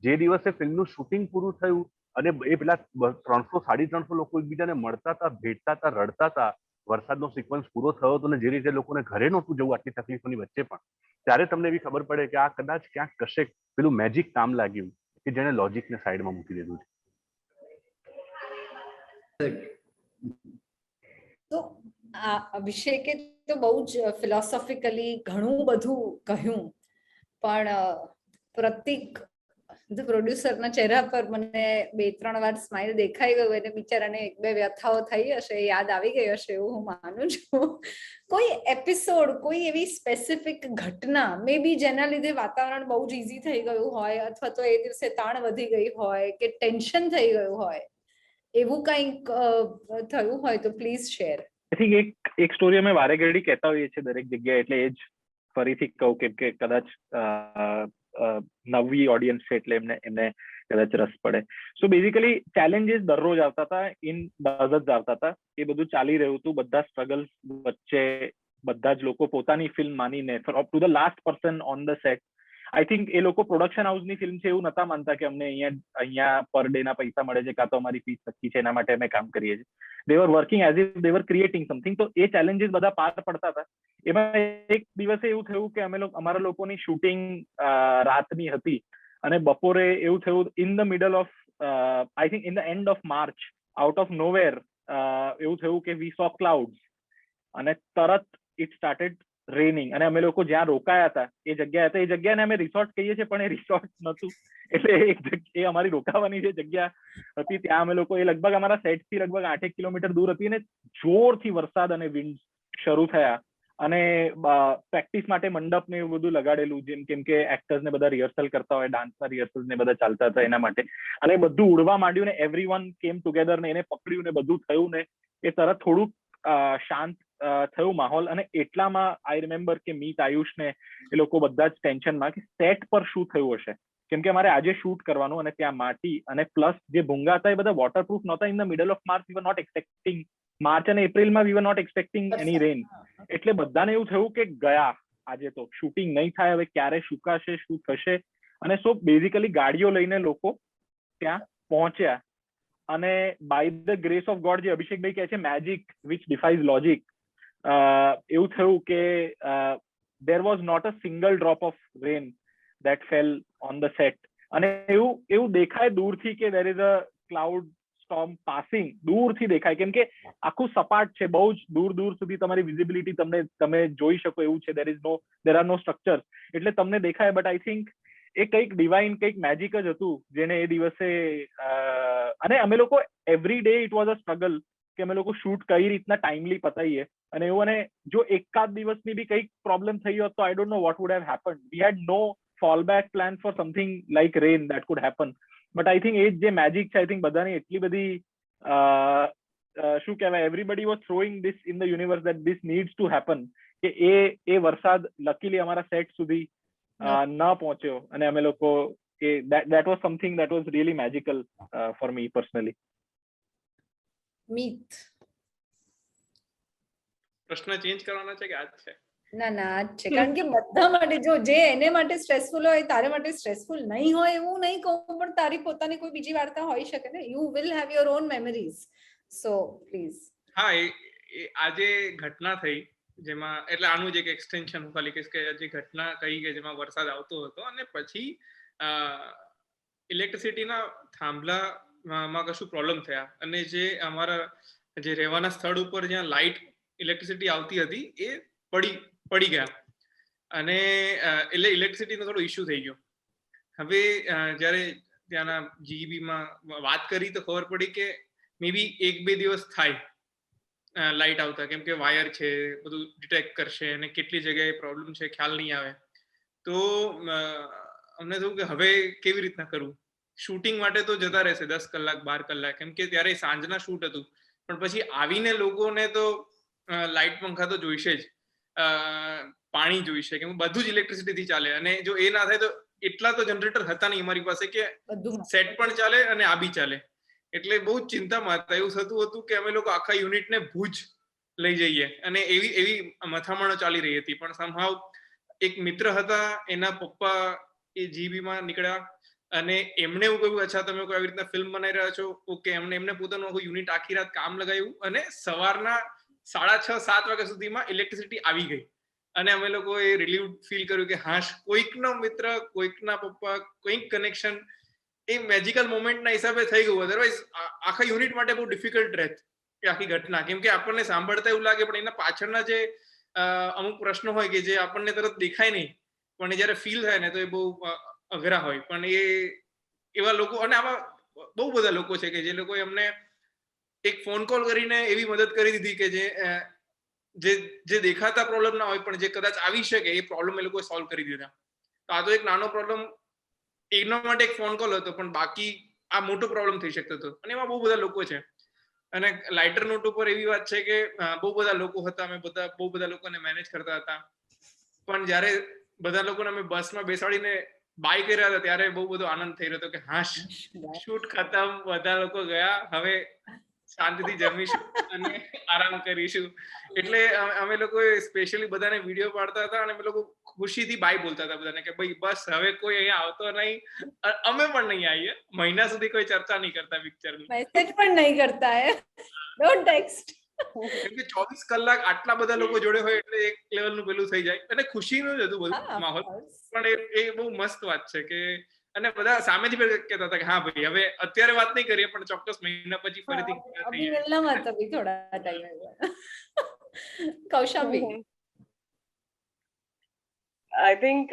જે દિવસે ફિલ્મનું શૂટિંગ પૂરું થયું અને એ પેલા 300-350 લોકો એકબીજાને મળતા હતા, ભેટતા હતા, રડતા હતા, વરસાદનો સિક્વન્સ પૂરો થયો હતો ને જે રીતે લોકોને ઘરે નહોતું જવું આટલી તકલીફોની વચ્ચે પણ, ત્યારે તમને એવી ખબર પડે કે આ કદાચ ક્યાંક કશે પેલું મેજિક કામ લાગ્યું કે જેને લોજિકને સાઈડમાં મૂકી દીધું છે. તો અભિષેકે તો બહુ જ ફિલોસોફિકલી ઘણું બધું કહ્યું, પણ પ્રતીક પ્રોડ્યુસરના ચહેરા પર મને 2-3 વાર સ્માઇલ દેખાઈ ગયું અને બિચારાને 1-2 વ્યથાઓ થઈ હશે, યાદ આવી ગઈ હશે એવું હું માનું છું. કોઈ એપિસોડ, કોઈ એવી સ્પેસિફિક ઘટના મે બી જેના લીધે વાતાવરણ બહુ જ ઈઝી થઈ ગયું હોય, અથવા તો એ દિવસે તાણ વધી ગઈ હોય કે ટેન્શન થઈ ગયું હોય, એવું કંઈક થયું હોય તો પ્લીઝ શેર. આઈ થિંક એક સ્ટોરી અમે વારે ઘડી કહેતા હોઈએ છીએ દરેક જગ્યાએ, એટલે એ જ ફરીથી કહું કેમ કે કદાચ નવી ઓડિયન્સ છે એટલે એમને કદાચ રસ પડે. સો બેઝિકલી ચેલેન્જીસ દરરોજ આવતા હતા, ઇન ડઝન્સ આવતા હતા, એ બધું ચાલી રહ્યું હતું. બધા સ્ટ્રગલ્સ વચ્ચે બધા જ લોકો પોતાની ફિલ્મ માનીને to the last person on the set, I think એ લોકો પ્રોડક્શન હાઉસની ફિલ્મ છે એવું નતા માનતા કે અમને અહીંયા પર ડે ના પૈસા મળે છે, કાં તો અમારી ફીસ નક્કી છે એના માટે અમે કામ કરીએ છીએ. They were working as if they were creating something. તો એ ચેલેન્જીસ બધા પાર પડતા હતા. એમાં એક દિવસે એવું થયું કે અમારા લોકોની શૂટિંગ રાતની હતી અને બપોરે એવું થયું in the middle of I think in the end of March, out of nowhere એવું થયું કે વી સો ક્લાઉડ્સ અને તરત ઇટ સ્ટાર્ટેડ રેનિંગ. અને અમે લોકો જ્યાં રોકાયા હતા એ જગ્યાને અમે રિસોર્ટ કહીએ છીએ પણ એ રિસોર્ટ નતું, એટલે એ અમારી રોકાવાની જે જગ્યા હતી ત્યાં અમે લોકો, એ લગભગ અમારા સેટ થી લગભગ 8 કિલોમીટર દૂર હતી, અને જોરથી વરસાદ અને વિન્ડ શરૂ થયા. અને પ્રેક્ટિસ માટે મંડપ ને એવું બધું લગાડેલું, કેમ કે એક્ટર્સ ને બધા રિહર્સલ કરતા હોય, ડાન્સના રિહર્સલ ને બધા ચાલતા હતા એના માટે, અને બધું ઉડવા માંડ્યું ને એવરીવન કેમ ટુગેધર ને એને પકડ્યું ને બધું થયું ને એ તરત થોડુંક શાંત થયું માહોલ. અને એટલામાં આઈ રિમેમ્બર કે મીત, આયુષ ને એ લોકો બધા જ ટેન્શનમાં કે સેટ પર શું થયું હશે, કેમ કે અમારે આજે શૂટ કરવાનું અને ત્યાં માટી અને પ્લસ જે ભૂંગા હતા એ બધા વોટરપ્રૂફ નહોતા. In the middle of March we were not expecting, March અને એપ્રિલમાં વી વર નોટ એક્સપેક્ટિંગ એની રેન. એટલે બધાને એવું થયું કે ગયા આજે તો શૂટિંગ નહીં થાય, હવે ક્યારે સુકાશે, શું થશે. અને સો બેઝિકલી ગાડીઓ લઈને લોકો ત્યાં પહોંચ્યા અને by the grace of God, જે અભિષેકભાઈ કહે છે મેજિક વિચ ડિફાઈઝ લોજિક, એવું થયું કે there was not a single drop of rain that fell on the set. અને એવું દેખાય દૂરથી કે there is a cloud storm passing, દૂરથી દેખાય, કેમ કે આખું સપાટ છે, બહુ જ દૂર સુધી તમારી વિઝિબિલિટી તમે જોઈ શકો એવું છે. there are no structures, એટલે તમને દેખાય. બટ આઈ થિંક એ કંઈક ડિવાઇન, કંઈક મેજિક જ હતું જેને એ દિવસે, અને અમે લોકો every day it was a struggle કે અમે લોકો શૂટ કઈ રીતના ટાઈમલી પતાઈએ અને એવું. અને જો એકાદ દિવસની બી કંઈક પ્રોબ્લેમ થઈ હોત તો I don't know what would have happened. We had no fallback plan for something like rain that could happen. But I think એ જે મેજિક છે, આઈ થિંક બધાની એટલી બધી શું કહેવાય, everybody was throwing this in the universe that this needs to happen, કે એ વરસાદ લકીલી અમારા સેટ સુધી ન પહોંચ્યો. અને અમે લોકો that was something that was really magical for me personally. મીત, પ્રશ્ન ચેન્જ કરવાનો છે કે આજ છે? ના આજ છે, કારણ કે બધા માટે, જો જે એને માટે સ્ટ્રેસફુલ હોય તારે માટે સ્ટ્રેસફુલ નહીં હોય એવું નહીં કહું, પણ તારી પોતાની કોઈ બીજી વાર્તા હોઈ શકે ને. You will have your own memories, so please. હા, એ આજે ઘટના થઈ જેમાં, એટલે આનું જ એક એક્સટેન્શન હું ખાલી કહીશ કે જે ઘટના કહી કે જેમાં વરસાદ આવતો હતો અને પછી ઇલેક્ટ્રિસિટીના થાંભલામાં કશું પ્રોબ્લેમ થયા અને જે અમારા જે રહેવાના સ્થળ ઉપર જ્યાં લાઇટ ઇલેક્ટ્રિસિટી આવતી હતી એ પડી ગયા અને એટલે ઇલેક્ટ્રિસિટીનો થોડો ઇશ્યુ થઈ ગયો. હવે જ્યારે ત્યાંના જીઈબીમાં વાત કરી તો ખબર પડી કે મે બી 1-2 દિવસ થાય લાઇટ આવતા, કેમ કે વાયર છે બધું ડિટેક્ટ કરશે અને કેટલી જગ્યાએ પ્રોબ્લેમ છે ખ્યાલ નહીં આવે. તો અમને થયું કે હવે કેવી રીતના કરવું. શૂટિંગ માટે તો જતા રહેશે 10 કલાક 12 કલાક, કેમ કે ત્યારે સાંજના શૂટ હતું, પણ પછી આવીને લોકોને તો લાઇટ પંખા તો જોઈશે જ, પાણી જોઈશે, કેમ બધું જ ઇલેક્ટ્રિસિટીથી ચાલે અને જો એ ના થાય તો એટલા તો જનરેટર હતા નહીં અમારી પાસે કે સેટ પણ ચાલે અને આ બી ચાલે. એટલે બહુ જ ચિંતામાં હતા. એવું થતું હતું કે અમે લોકો આખા યુનિટને ભુજ લઈ જઈએ અને એવી મથામણો ચાલી રહી હતી. પણ સમહાવ એક મિત્ર હતા, એના પપ્પા એ જીબીમાં નીકળ્યા અને એમને એવું કહ્યું, અચ્છા તમે કોઈ આવી રીતના ફિલ્મ બનાવી રહ્યા છો, ઓકે. એમને પોતાનું આખું યુનિટ આખી રાત કામ લગાવ્યું અને સવારના 6:30-7 વાગ્યા સુધીમાં ઇલેક્ટ્રિસિટી આવી ગઈ અને અમે લોકોએ રિલીવ ફીલ કર્યું કે હાશ, કોઈકનો મિત્ર, કોઈકના પપ્પા, કોઈક કનેક્શન એ મેજિકલ મોમેન્ટના હિસાબે થઈ ગયું. અધરવાઇઝ આખા યુનિટ માટે બહુ ડિફિકલ્ટ રહેત એ આખી ઘટના, કેમ કે આપણને સાંભળતા એવું લાગે પણ એના પાછળના જે અમુક પ્રશ્નો હોય કે જે આપણને તરત દેખાય નહીં, પણ એ જયારે ફીલ થાય ને તો એ બહુ અઘરા હોય. પણ એ એવા લોકો, અને આવા બહુ બધા લોકો છે કે જે લોકોએ અમને એક ફોન કોલ કરીને એવી મદદ કરી દીધી કે જે દેખાતા પ્રોબ્લેમ ના હોય પણ જે કદાચ આવી શકે એ પ્રોબ્લેમ એ લોકોએ સોલ્વ કરી દીધા. તો આ તો એક નાનો પ્રોબ્લેમ, એના માટે એક ફોન કોલ હતો, પણ બાકી આ મોટો પ્રોબ્લેમ થઈ શકતો હતો. અને એમાં બહુ બધા લોકો છે. અને લાઇટર નોટ ઉપર એવી વાત છે કે બહુ બધા લોકો હતા, અમે બહુ બધા લોકોને મેનેજ કરતા હતા. પણ જ્યારે બધા લોકોને અમે બસમાં બેસાડીને બાય કર્યા હતા ત્યારે બહુ બધો આનંદ થઈ રહ્યો હતો કે હાશ, શૂટ ખતમ, બધા લોકો ગયા, હવે શાંતિથી જમીશું અને આરામ કરીશું. એટલે અમે લોકો સ્પેશિયલી બધાને વિડીયો પાડતા હતા અને અમે લોકો ખુશીથી બાય બોલતા હતા બધાને કે ભાઈ બસ હવે કોઈ અહીંયા આવતો નહીં, અમે પણ નહીં આવીએ. મહિના સુધી કોઈ ચર્ચા નહીં કરતા પિક્ચરની, મેસેજ પણ નહીં કરતા હે, ડોન્ટ ટેક્સ્ટ. કેમ કે 24 કલાક આટલા બધા લોકો જોડે હોય એટલે એક લેવલનું પેલું થઈ જાય અને ખુશીનું જ હતું બધું માહોલ. પણ એ બહુ મસ્ત વાત છે કે, અને બધા સામેથી કહેતા હતા કે હા ભાઈ હવે અત્યારે વાત નહીં કરીએ પણ ચોક્કસ મહિના પછી ફરીથી અભી મિલના મત અભી થોડા ટાઈમ. કૌશાંબી, આઈ થિંક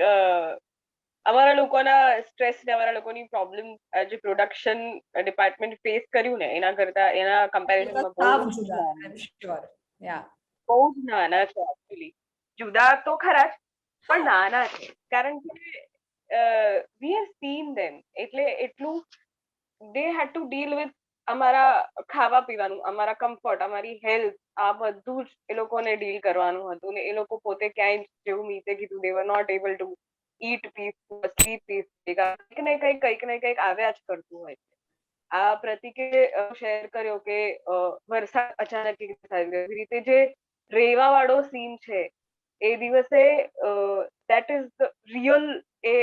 અમારા લોકોના સ્ટ્રેસ ને અમારા લોકોની પ્રોબ્લેમ જે પ્રોડક્શન ડિપાર્ટમેન્ટ ફેસ કર્યું ને એના કરતા એના કમ્પેરિઝનમાં બહુ જ નાના છે. એકચ્યુઅલી જુદા તો ખરા જ, પણ નાના છે. કારણ કે વી હેવ સીન ધેમ, એટલે એટલું દે હેડ ટુ ડીલ વિથ અમારા ખાવા પીવાનું, અમારા કમ્ફર્ટ, અમારી હેલ્થ, આ બધું જ એ લોકોને ડીલ કરવાનું હતું. ને એ લોકો પોતે ક્યાંય, જેવું મીતે કીધું, they were not able to eat peaceful, sleep peaceful. કંઈક ને કંઈક આવ્યા જ કરતું હોય છે. આ પ્રતિકે શેર કર્યો કે વરસાદ અચાનક થઈ ગયો, એવી રીતે જે રેવા વાળો સીન છે એ દિવસે, દેટ ઇઝ ધ રિયલ એ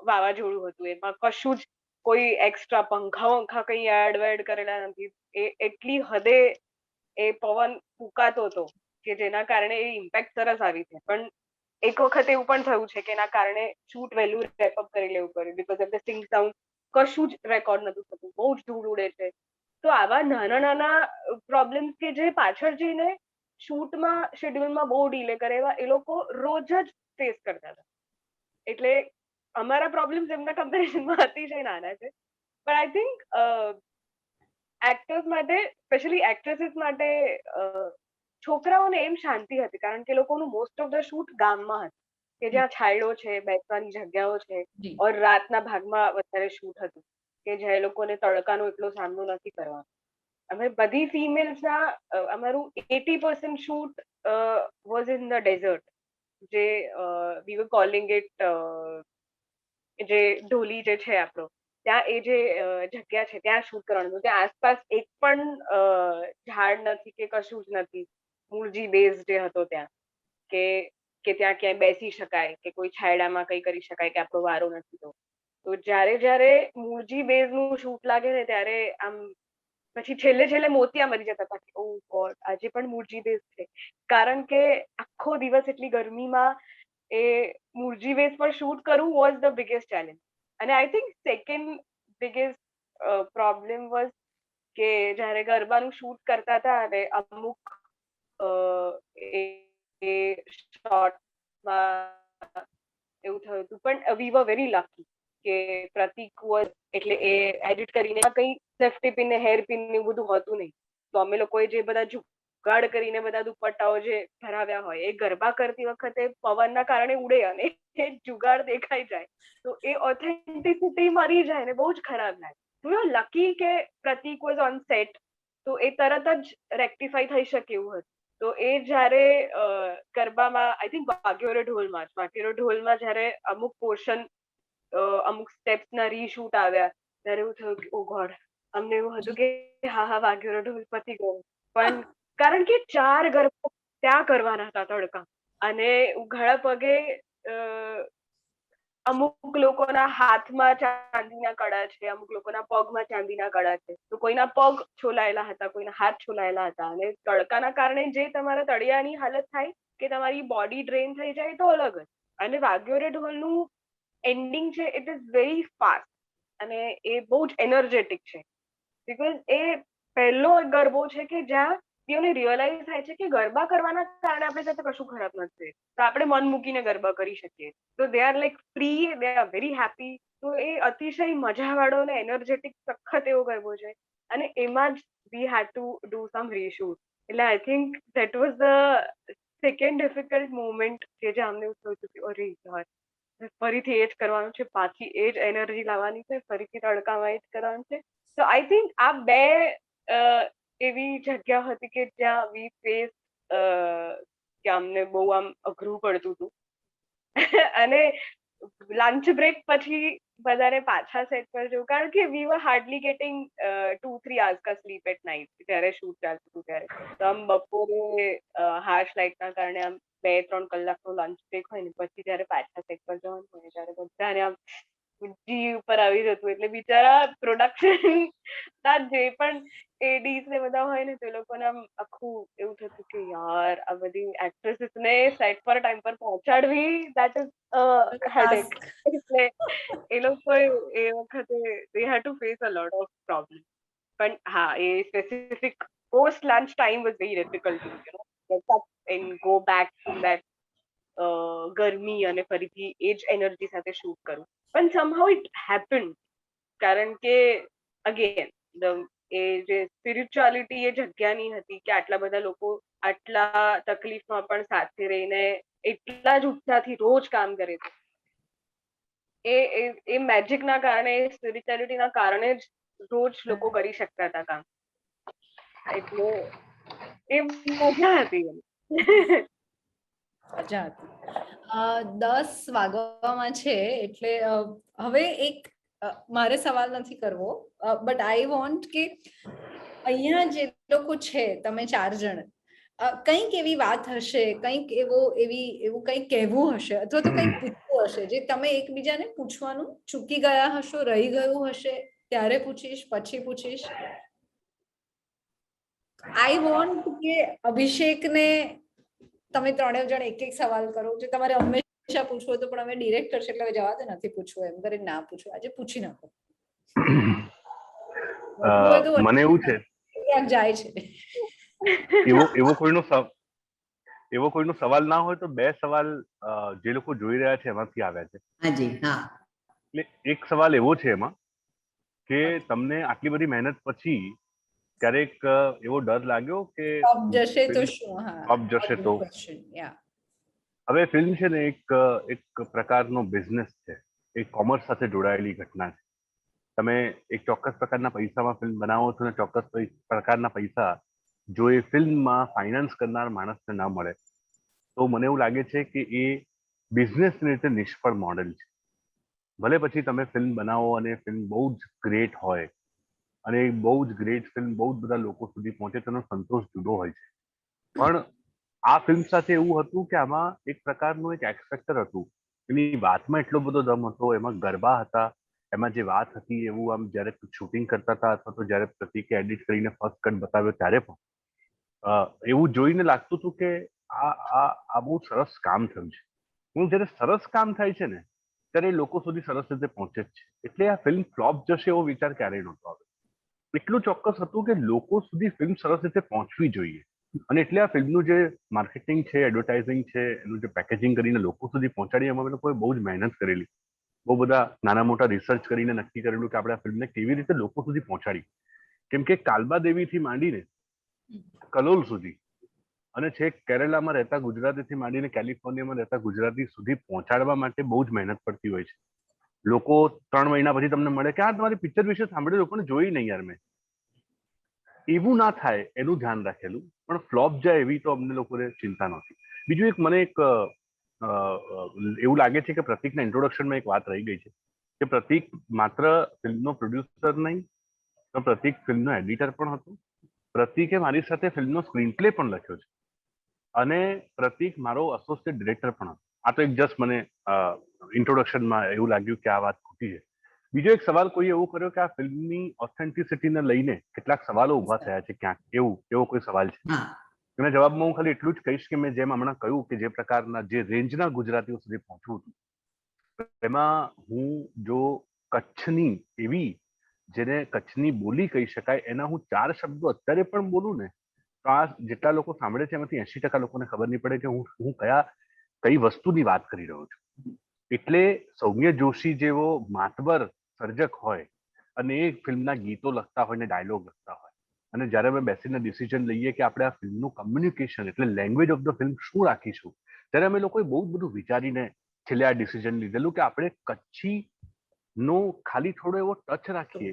વાવાઝોડું હતું. એમાં કશું જ કોઈ એક્સ્ટ્રા પંખા કંઈ એડ કરેલા નથી. એ એટલી હદે એ પવન ફૂંકાતો હતો કે જેના કારણે એ ઇમ્પેક્ટ સરસ આવી છે. પણ એક વખત એવું પણ થયું છે કે એના કારણે શૂટ વહેલું રેપઅપ કરી લેવું પડ્યું, because of the sync sound કશું જ રેકોર્ડ નતું થતું, બહુ જ ધૂળ ઉડે છે. તો આવા નાના નાના પ્રોબ્લેમ્સ કે જે પાછળ જઈને શૂટમાં શેડ્યુલમાં બહુ ડીલે કરે, એવા એ લોકો રોજ જ ફેસ કરતા હતા. એટલે અમારા પ્રોબ્લેમ્સ એમના કમ્પેરિઝનમાં અતિશય નાના છે. પણ આઈ થિંક એક્ટર્સ માટે, સ્પેશિયલી એક્ટ્રેસીસ માટે, છોકરાઓને એમ શાંતિ હતી કારણ કે લોકોનું મોસ્ટ ઓફ ધ શૂટ ગામમાં હતું, કે જ્યાં છાંયડો છે, બેસવાની જગ્યાઓ છે, ઓર રાતના ભાગમાં વધારે શૂટ હતું કે જ્યાં એ લોકોને તડકાનો એટલો સામનો નથી કરવાનો. અમે બધી ફિમેલ્સના, અમારું 80% shoot was in the desert, જે વી વર કોલિંગ ઇટ, જે ઢોલી જે છે આપણો, ત્યાં એ જે જગ્યા છે ત્યાં શૂટ કરવાનું. ત્યાં આસપાસ એક પણ ઝાડ નથી કે કશું જ નથી. મૂળજી બેઝ જે હતો ત્યાં, કે ત્યાં ક્યાંય બેસી શકાય કે કોઈ છાયડામાં કંઈ કરી શકાય કે આપણો વારો નથી. તો જ્યારે મૂળજી બેઝનું શૂટ લાગે ને ત્યારે આમ પછી છેલ્લે મોતિયા મરી જતા હતા કે ઓ ગોડ, આજે પણ મૂળજી બેઝ છે. કારણ કે આખો દિવસ એટલી ગરમીમાં એ મૂળજી બેઝ પર શૂટ કરવું વોઝ ધ બિગેસ્ટ ચેલેન્જ. અને I think second biggest problem was કે જ્યારે ગરબાનું શૂટ કરતા હતા અને અમુક એ શોર્ટમાં એવું થયું હતું. પણ વી વર વેરી લકી કે પ્રતીક વોઝ એટલે એ એડિટ કરીને કઈ સેફ્ટી પિન ને હેર પિન ને એવું બધું હોતું નહીં. તો અમે લોકોએ જે બધા જુગાડ કરીને બધા દુપટ્ટાઓ જે ભરાવ્યા હોય એ ગરબા કરતી વખતે પવનના કારણે ઉડે અને એ જુગાડ દેખાઈ જાય તો એ ઓથેન્ટિસિટી મરી જાય ને બહુ જ ખરાબ લાગે. વી વર લકી કે પ્રતીક વોઝ ઓન સેટ તો એ તરત જ રેક્ટિફાઈ થઈ શકે એવું હતું. તો એ જ્યારે ગરબામાં આઈ થિંક વાઘેરો ઢોલમાં જ્યારે અમુક પોર્શન અમુક સ્ટેપ્સના રીશૂટ આવ્યા ત્યારે એવું થયું કે ઓ ગોડ અમને એવું હતું કે હા વાઘેરો ઢોલ પતી ગયો. પણ કારણ કે 4 ગરબા ત્યાં કરવાના હતા તડકા અને ઉઘાડા પગે અમુક લોકોના હાથમાં ચાંદીના કડા છે, અમુક લોકોના પગમાં ચાંદીના કડા છે. તો કોઈના પગ છોલાયેલા હતા, કોઈના હાથ છોલાયેલા હતા અને તડકાના કારણે જે તમારા તળિયાની હાલત થાય કે તમારી બોડી ડ્રેન થઈ જાય તો અલગ જ. અને વાગ્યોરે ઢોલનું એન્ડિંગ છે ઇટ ઇઝ વેરી ફાસ્ટ અને એ બહુ જ એનર્જેટિક છે બીકોઝ એ પહેલો ગરબો છે કે જ્યાં તેઓને રિયલાઇઝ થાય છે કે ગરબા કરવાના કારણે આપણી સાથે કશું ખરાબ નથી તો આપણે મન મૂકીને ગરબા કરી શકીએ. તો they are like free, they are very happy. તો એ અતિશય મજાવાળો અને એનર્જેટિક સખત એવો ગરબો છે અને એમાં જ વી હેડ ટુ ડુ સમ રીશૂટ. એટલે I think that was the second difficult moment કે જે અમને એવું થયું કે અરે યાર ફરીથી એ જ કરવાનું છે, પાછી એ જ એનર્જી લાવવાની છે, ફરીથી તડકામાં એ જ કરવાનું છે. તો આઈ થિંક આ બે એવી જગ્યા હતી કે જ્યાં વી ફેસ કે અમને બહુ આમ અઘરું પડતું હતું અને લંચ બ્રેક પછી બધાને પાછા સેટ પર જવું કારણ કે વી વર હાર્ડલી ગેટિંગ 2-3 hours કા સ્લીપ એટ નાઇટ જ્યારે શૂટ ચાલતું હતું ત્યારે. તો આમ બપોરે હાર્શ લાઇટના કારણે આમ 2-3 કલાકનો લંચ બ્રેક હોય ને પછી જ્યારે પાછા સેટ પર જવાનું હોય ત્યારે બધાને આમ જી ઉપર આવી જતું એટલે બિચારા પ્રોડક્શન ના જે પણ એડીઝ ને બધા હોય ને તે લોકોને આમ આખું એવું થતું કે યાર આ બધી એક્ટ્રેસીસ ને સેટ પર ટાઈમ પર પહોંચાડવી દેટ ઇઝ હેડેક. એટલે એ લોકો એ વખતે they had to face a lot of problem. પણ હા એ specific post lunch time was very difficult to you know get up and go back to that ગરમી અને ફરીથી એ જ એનર્જી સાથે શૂટ કરવું. પણ સમહાઉ ઇટ હેપન કારણ કે અગેન એ જે સ્પિરિચ્યુઆલિટી એ જગ્યાની હતી કે આટલા બધા લોકો આટલા તકલીફમાં પણ સાથે રહીને એટલા જ ઉત્સાહથી રોજ કામ કરે છે. એ મેજિકના કારણે સ્પિરિચ્યુઆલિટીના કારણે જ રોજ લોકો કરી શકતા હતા કામ. એટલે એ મજા હતી. મજા હતી. 10 વાગવામાં છે એટલે હવે એક મારે સવાલ નથી કરવો બટ આઈ વોન્ટ કે અહીંયા જે લોકો છે તમે 4 જણ કંઈક એવી વાત હશે, કંઈક એવું કંઈક કહેવું હશે અથવા તો કંઈક પૂછવું હશે જે તમે એકબીજાને પૂછવાનું ચૂકી ગયા હશો, રહી ગયું હશે, ત્યારે પૂછીશ, પછી પૂછીશ. આઈ વોન્ટ કે અભિષેકને તમે 3 જણ એક સવાલ કરો જે તમારે હંમેશા પૂછવો તો પણ અમે ડિરેક્ટર છે એટલે જવા દે નથી પૂછવું એમ કરીને ના પૂછો. આજે પૂછી નાખો. મને એવું છે જાય છે એવો કોઈનો સવાલ ના હોય તો 2 સવાલ જે લોકો જોઈ રહ્યા છે એમાંથી આવ્યા છે. હાજી હા. એટલે એક સવાલ એવો છે એમાં કે તમને આટલી બધી મહેનત પછી ક્યારેક એવો ડર લાગ્યો કે જશે તો શું? હા, જશે તો હવે ફિલ્મ છે ને એક પ્રકારનો બિઝનેસ છે, એક કોમર્સ સાથે જોડાયેલી ઘટના છે. તમે એક ચોક્કસ પ્રકારના પૈસામાં ફિલ્મ બનાવો છો ને ચોક્કસ પ્રકારના પૈસા જો એ ફિલ્મમાં ફાઇનાન્સ કરનાર માણસને ના મળે તો મને એવું લાગે છે કે એ બિઝનેસની રીતે નિષ્ફળ મોડેલ છે. ભલે પછી તમે ફિલ્મ બનાવો અને ફિલ્મ બહુ જ ગ્રેટ હોય અને બહુ જ ગ્રેટ ફિલ્મ બહુ જ બધા લોકો સુધી પહોંચે તેનો સંતોષ જુદો હોય છે. પણ આ ફિલ્મ સાથે એવું હતું કે આમાં એક પ્રકારનું એક એક્સ ફેક્ટર હતું. એની વાતમાં એટલો બધો દમ હતો, એમાં ગરબા હતા, એમાં જે વાત હતી એવું આમ જ્યારે શૂટિંગ કરતા હતા અથવા તો જ્યારે પ્રતિકે એડિટ કરીને ફર્સ્ટ કટ બતાવ્યો ત્યારે પણ એવું જોઈને લાગતું હતું કે આ બહુ સરસ કામ થયું છે. જ્યારે સરસ કામ થાય છે ને ત્યારે લોકો સુધી સરસ રીતે પહોંચે જ છે. એટલે આ ફિલ્મ ફ્લોપ જશે એવો વિચાર ક્યારેય નહોતો આવ્યો. એટલું ચોક્કસ હતું કે લોકો સુધી ફિલ્મ સરસ રીતે પહોંચવી જોઈએ. અને એટલે આ ફિલ્મનું જે માર્કેટિંગ છે, એડવર્ટાઇઝિંગ છે, એનું જે પેકેજિંગ કરીને લોકો સુધી પહોંચાડી, એમાં અમે લોકોએ બહુ જ મહેનત કરેલી. બહુ બધા નાના મોટા રિસર્ચ કરીને નક્કી કરેલું કે આપણે આ ફિલ્મને કેવી રીતે લોકો સુધી પહોંચાડી. કેમ કે કાલબા દેવીથી માંડીને કલોલ સુધી અને છેક કેરેલામાં રહેતા ગુજરાતીથી માંડીને કેલિફોર્નિયામાં રહેતા ગુજરાતી સુધી પહોંચાડવા માટે બહુ જ મહેનત પડતી હોય છે. લોકો 3 મહિના પછી તમને મળે કે આ તમારી પિક્ચર વિશે સાંભળ્યું, લોકોને જોઈ નહીં યાર મેં. એવું ના થાય એનું ધ્યાન રાખેલું, પણ ફ્લોપ જાય એવી તો અમને લોકોને ચિંતા નહોતી. બીજું એક મને એક એવું લાગે છે કે પ્રતિકના ઇન્ટ્રોડક્શનમાં એક વાત રહી ગઈ છે કે પ્રતિક માત્ર ફિલ્મનો પ્રોડ્યુસર નહીં, તો પ્રતિક ફિલ્મનો એડિટર પણ હતો. પ્રતિકે મારી સાથે ફિલ્મનો સ્ક્રીન પ્લે પણ લખ્યો છે અને પ્રતિક મારો એસોસિએટ ડિરેક્ટર પણ હતો. આ તો એક જસ્ટ મને ઇન્ટ્રોડક્શનમાં એવું લાગ્યું કે આ વાત ખોટી છે. બીજો એક સવાલ કોઈ એવો કર્યો કે આ ફિલ્મની ઓથેન્ટિસિટીને લઈને કેટલાક સવાલો ઉભા થયા છે ક્યાંક, એવો કોઈ સવાલ છે? હા, એના જવાબમાં હું ખાલી એટલું જ કહીશ કે મેં જેમ હમણાં કહ્યું કે જે પ્રકારના જે રેન્જના ગુજરાતીઓ સુધી પહોંચવું હતું, એમાં હું જો કચ્છની એવી જેને કચ્છની બોલી કહી શકાય એના હું 4 શબ્દો અત્યારે પણ બોલું ને તો આ જેટલા લોકો સાંભળે છે એમાંથી 80% લોકોને ખબર નહીં પડે કે હું કઈ વસ્તુની વાત કરી રહ્યો છું. એટલે સૌમ્ય જોશી જેવો માતબર સર્જક હોય અને એ ફિલ્મના ગીતો લખતા હોય ને ડાયલોગ લખતા હોય, અને જ્યારે અમે બેસીને ડિસિઝન લઈએ કે આપણે આ ફિલ્મનું કમ્યુનિકેશન એટલે લેંગ્વેજ ઓફ ધ ફિલ્મ શું રાખીશું, ત્યારે અમે લોકોએ બહુ જ બધું વિચારીને છેલ્લે આ ડિસિઝન લીધેલું કે આપણે કચ્છીનો ખાલી થોડો એવો ટચ રાખીએ,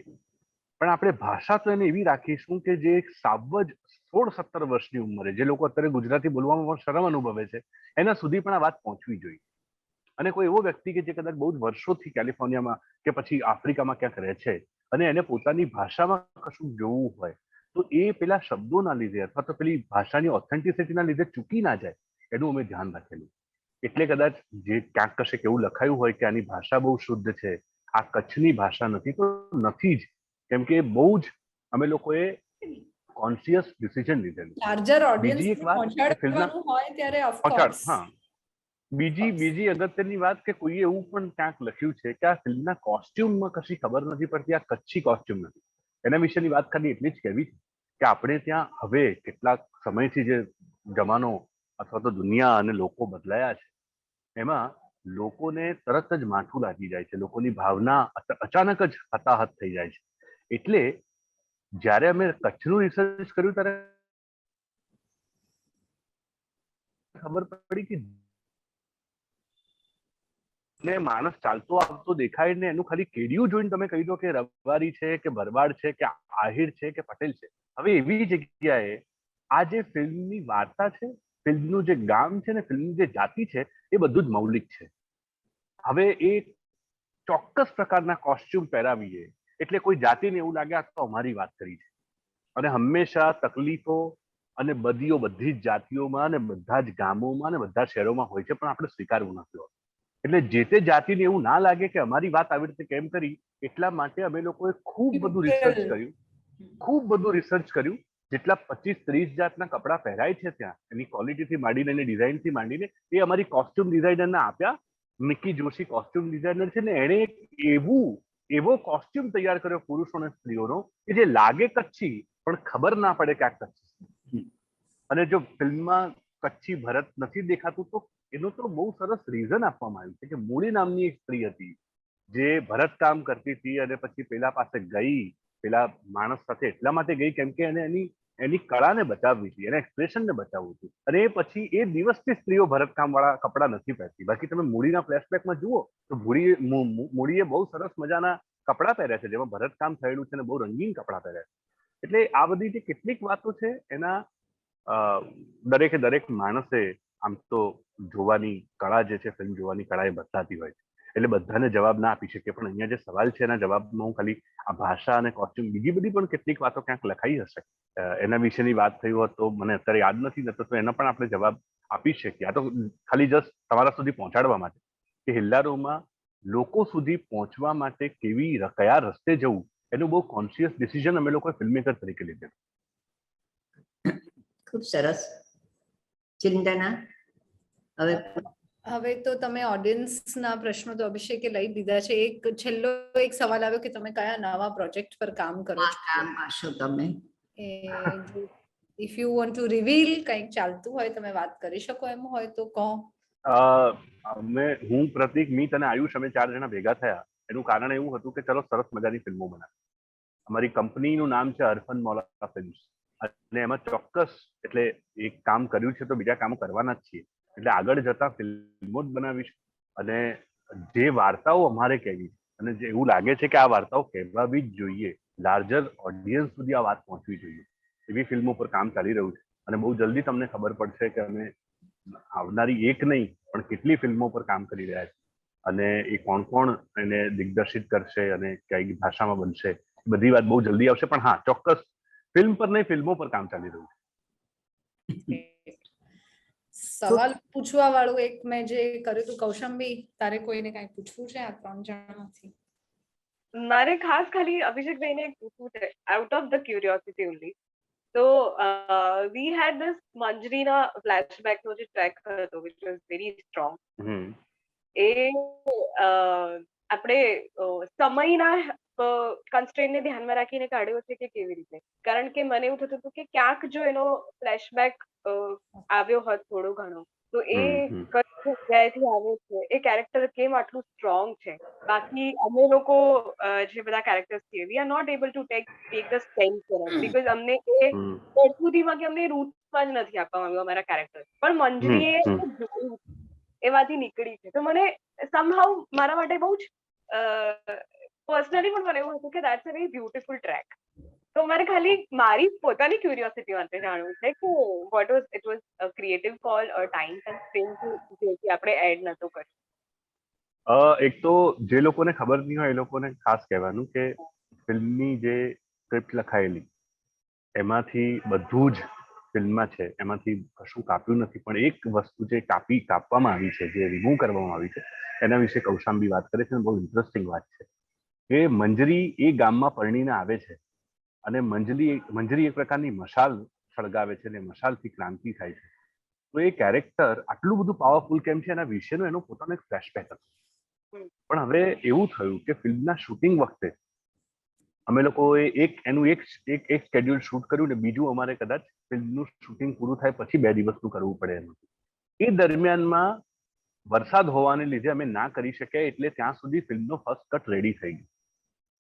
પણ આપણે ભાષા તો એને એવી રાખીશું કે જે સાવ જ 16-17 વર્ષની ઉંમરે જે લોકો અત્યારે ગુજરાતી બોલવામાં પણ શરમ અનુભવે છે એના સુધી પણ આ વાત પહોંચવી જોઈએ. અને કોઈ એવો વ્યક્તિ કે જે કદાચ બહુ જ વર્ષોથી કેલિફોર્નિયામાં કે પછી આફ્રિકામાં ક્યાંક રહે છે અને એને પોતાની ભાષામાં કશું જોવું હોય, તો એ પેલા શબ્દોના લીધે અથવા તો પેલી ભાષાની ઓથેન્ટિસિટીના લીધે ચૂકી ના જાય, એનું અમે ધ્યાન રાખેલું. એટલે કદાચ જે ક્યાંક કશે એવું લખાયું હોય કે આની ભાષા બહુ શુદ્ધ છે, આ કચ્છની ભાષા નથી, તો નથી જ. કેમ કે બહુ જ અમે લોકોએ કોન્શિયસ ડિસિઝન લીધેલું. લાર્જર ઓડિયન્સ બીજી એક વાત કે ફિલ્મના પહોંચાડવાનું હોય ત્યારે ઓફ પહોંચાડ, કોર્સ હા. બીજી અગત્યની વાત કે કોઈએ એવું પણ ક્યાંક લખ્યું છે કે આ ફિલ્મના કોસ્ટ્યુમમાં કશી ખબર નથી પડતી, આ કચ્છી કોસ્ટ્યુમ નથી. એના વિશેની વાત ખાલી એટલી જ કહેવી કે આપણે ત્યાં હવે કેટલાક સમયથી જે જમાનો અથવા તો દુનિયા અને લોકો બદલાયા છે, એમાં લોકોને તરત જ માઠું લાગી જાય છે, લોકોની ભાવના અચાનક જ હતાહત થઈ જાય છે. એટલે જ્યારે અમે કચ્છનું રિસર્ચ કર્યું ત્યારે ખબર પડી કે ને માણસ ચાલતો આવતો દેખાય ને એનું ખાલી કેડિયું જોઈને તમે કહી દો કે રબારી છે કે ભરવાડ છે કે આહિર છે કે પટેલ છે. હવે એવી જગ્યાએ આ જે ફિલ્મની વાર્તા છે, ફિલ્મનું જે ગામ છે ને ફિલ્મની જે જાતિ છે, એ બધું જ મૌલિક છે. હવે એ ચોક્કસ પ્રકારના કોસ્ટ્યુમ પહેરાવીએ એટલે કોઈ જાતિને એવું લાગે આ તો અમારી વાત કરી છે. અને હંમેશા તકલીફો અને બદીઓ બધી જ જાતિઓમાં અને બધા જ ગામોમાં અને બધા શહેરોમાં હોય છે, પણ આપણે સ્વીકારવું નથી હોતું. એટલે જે તે જાતિને એવું ના લાગે કે અમારી વાત આવી રીતે કેમ કરી, એટલા માટે અમે લોકોએ ખૂબ બધું રિસર્ચ કર્યું. જેટલા 25-30 જાતના કપડા પહેરાય છે ત્યાં, એની ક્વોલિટીથી માંડીને એની ડિઝાઇનથી માંડીને એ અમારી કોસ્ટ્યુમ ડિઝાઇનરને આપ્યા. મિકી જોશી કોસ્ટ્યુમ ડિઝાઇનર છે ને, એણે એવો કોસ્ટ્યુમ તૈયાર કર્યો પુરુષો અને સ્ત્રીઓનો કે જે લાગે કચ્છી પણ ખબર ના પડે કે આ કચ્છી. અને જો ફિલ્મમાં કચ્છી ભરત નથી દેખાતું તો એનું તો બહુ સરસ રીઝન આપવામાં આવ્યું છે કે મૂળી નામની એક સ્ત્રી હતી જે ભરત કામ કરતી હતી અને પછી પેલા પાસે ગઈ, પેલા માણસ સાથે એટલા માટે ગઈ કેમ કે એને એની કળાને બચાવવી હતી, એના એક્સપ્રેશનને બચાવવું હતું. અને એ પછી એ દિવસથી સ્ત્રીઓ ભરતકામ વાળા કપડા નથી પહેરતી. બાકી તમે મૂળીના ફ્લેશબેકમાં જુઓ તો મૂળીએ બહુ સરસ મજાના કપડા પહેર્યા છે જેમાં ભરતકામ થયેલું છે અને બહુ રંગીન કપડા પહેર્યા છે. એટલે આ બધી જે કેટલીક વાતો છે એના દરેક માણસે આમ તો જોવાની કળા જે છે, ફિલ્મ જોવાની કળા એ બદલાતી હોય છે. એટલે બધાને જવાબ ના આપી શકીએ, પણ અહીંયા જે સવાલ છે એના જવાબમાં હું ખાલી આ ભાષા અને કોસ્ટ્યુમ, બીજી બધી પણ કેટલીક વાતો ક્યાંક લખાઈ હશે એના વિશેની વાત થઈ હોત તો મને અત્યારે યાદ નથી, નતો તો એના પણ આપણે જવાબ આપી શકીએ. આ તો ખાલી જસ્ટ તમારા સુધી પહોંચાડવા માટે કે હિલ્લારોમાં લોકો સુધી પહોંચવા માટે કયા રસ્તે જવું એનું બહુ કોન્શિયસ ડિસિઝન અમે લોકોએ ફિલ્મમેકર તરીકે લીધેલું. ખૂબ સરસ. ચિંતના, હવે તો તમે ઓડિયન્સના પ્રશ્નો તો અભિષેકે લઈ દીધા છે. છેલ્લો એક સવાલ આવ્યો કે તમે કયા નવા પ્રોજેક્ટ પર કામ કરો છો. કામ કરશો તમે? If you want to reveal કંઈક ચાલતું હોય તમે વાત કરી શકો એમ હોય તો કહો. હું, પ્રતિક, મીત અને આયુષ અમે 4 જણા ભેગા થયા. એનું કારણ એવું હતું કે ચલો સરસ મજાની ફિલ્મો બનાવી. અમારી કંપનીનું નામ છે અર્ફન મોલા ફિલ્મ્સ, અને એમાં ચોક્કસ એટલે એક કામ કર્યું છે તો બીજા કામો કરવાના જ છીએ. એટલે આગળ જતા ફિલ્મો જ બનાવીશ, અને જે વાર્તાઓ અમારે કહેવી અને જે એવું લાગે છે કે આ વાર્તાઓ કહેવા બી જ જોઈએ, લાર્જર ઓડિયન્સ સુધી આ વાત પહોંચવી જોઈએ, એવી ફિલ્મો પર કામ ચાલી રહ્યું છે. અને બહુ જલ્દી તમને ખબર પડશે કે અમે આવનારી એક નહીં પણ કેટલી ફિલ્મો પર કામ કરી રહ્યા છે, અને એ કોણ કોણ એને દિગ્દર્શિત કરશે અને કઈ ભાષામાં બનશે, બધી વાત બહુ જલ્દી આવશે. પણ હા, ચોક્કસ ફિલ્મ પર નહીં, ફિલ્મો પર કામ ચાલી રહ્યું છે. સવાલ પૂછવા વાળું એક મેં જે કર્યું હતું, કૌશંબી તારે કોઈને કઈ પૂછવું છે આ 3 જણામાંથી? મારે ખાસ ખાલી અભિષેકભાઈને એક પૂછવું છે, out of the curiosity only. તો વી હેડ ધીસ મંજરીના ફ્લેશબેક નો જે ટ્રેક હતો વિચ વોઝ વેરી સ્ટ્રોંગ. એ આપણે સમયના કન્સ્ટ્રેન્ટને ધ્યાનમાં રાખીને કાઢ્યો છે કે કેવી રીતે? કારણ કે મને એવું થતું હતું કે ક્યાંક જો એનો ફ્લેશબેક આવ્યો હોત થોડો ઘણો, તો એ કઈ જગ્યાએથી આવ્યો છે, એ કેરેક્ટર કેમ આટલું સ્ટ્રોંગ છે. બાકી અમે લોકો જે બધા કેરેક્ટર્સ છીએ, we are not able to take the sense for us, because અમને એ સુધીમાં કે અમને રૂટમાં જ નથી આપવામાં આવ્યું અમારા કેરેક્ટર. પણ મંજરીએ જોયું, એમાંથી નીકળી છે. તો મને સમહાઉ મારા માટે બહુ જ પર્સનલી પણ મને એવું હતું કે that's a very beautiful track. તો મારે ખાલી મારી પોતાની ક્યુરિયોસિટી માટે જાણવું છે કે what was it was a creative call or time constraint જેથી આપણે એડ નતો કર્યો? એક તો જે લોકોને ખબર નહીં હોય એ લોકોને ખાસ કહેવાનું કે ફિલ્મની જે સ્ક્રિપ્ટ લખાયેલી એમાંથી બધું જ ફિલ્મમાં છે, એમાંથી કશું કાપ્યું નથી. પણ એક વસ્તુ જે કાપવામાં આવી છે, જે રિમૂવ કરવામાં આવી છે, એના વિશે કૌશાંબી વાત કરે છે. બહુ ઇન્ટરેસ્ટિંગ વાત છે કે મંજરી એ ગામમાં પરણીને આવે છે, અને મંજરી એક પ્રકારની મશાલ સળગાવે છે, અને મશાલથી ક્રાંતિ થાય છે. તો એ કેરેક્ટર આટલું બધું પાવરફુલ કેમ છે, એના વિશેનો એનો પોતાનો એક ફ્લેશબેક હતો. પણ હવે એવું થયું કે ફિલ્મના શૂટિંગ વખતે અમે લોકોએ એનું એક સ્કેડ્યુલ શૂટ કર્યું ને બીજું અમારે કદાચ ફિલ્મનું શૂટિંગ પૂરું થાય પછી 2 દિવસનું કરવું પડે એમ. એ દરમિયાનમાં વરસાદ હોવાને લીધે અમે ના કરી શક્યા, એટલે ત્યાં સુધી ફિલ્મનો ફર્સ્ટ કટ રેડી થઈ ગયો.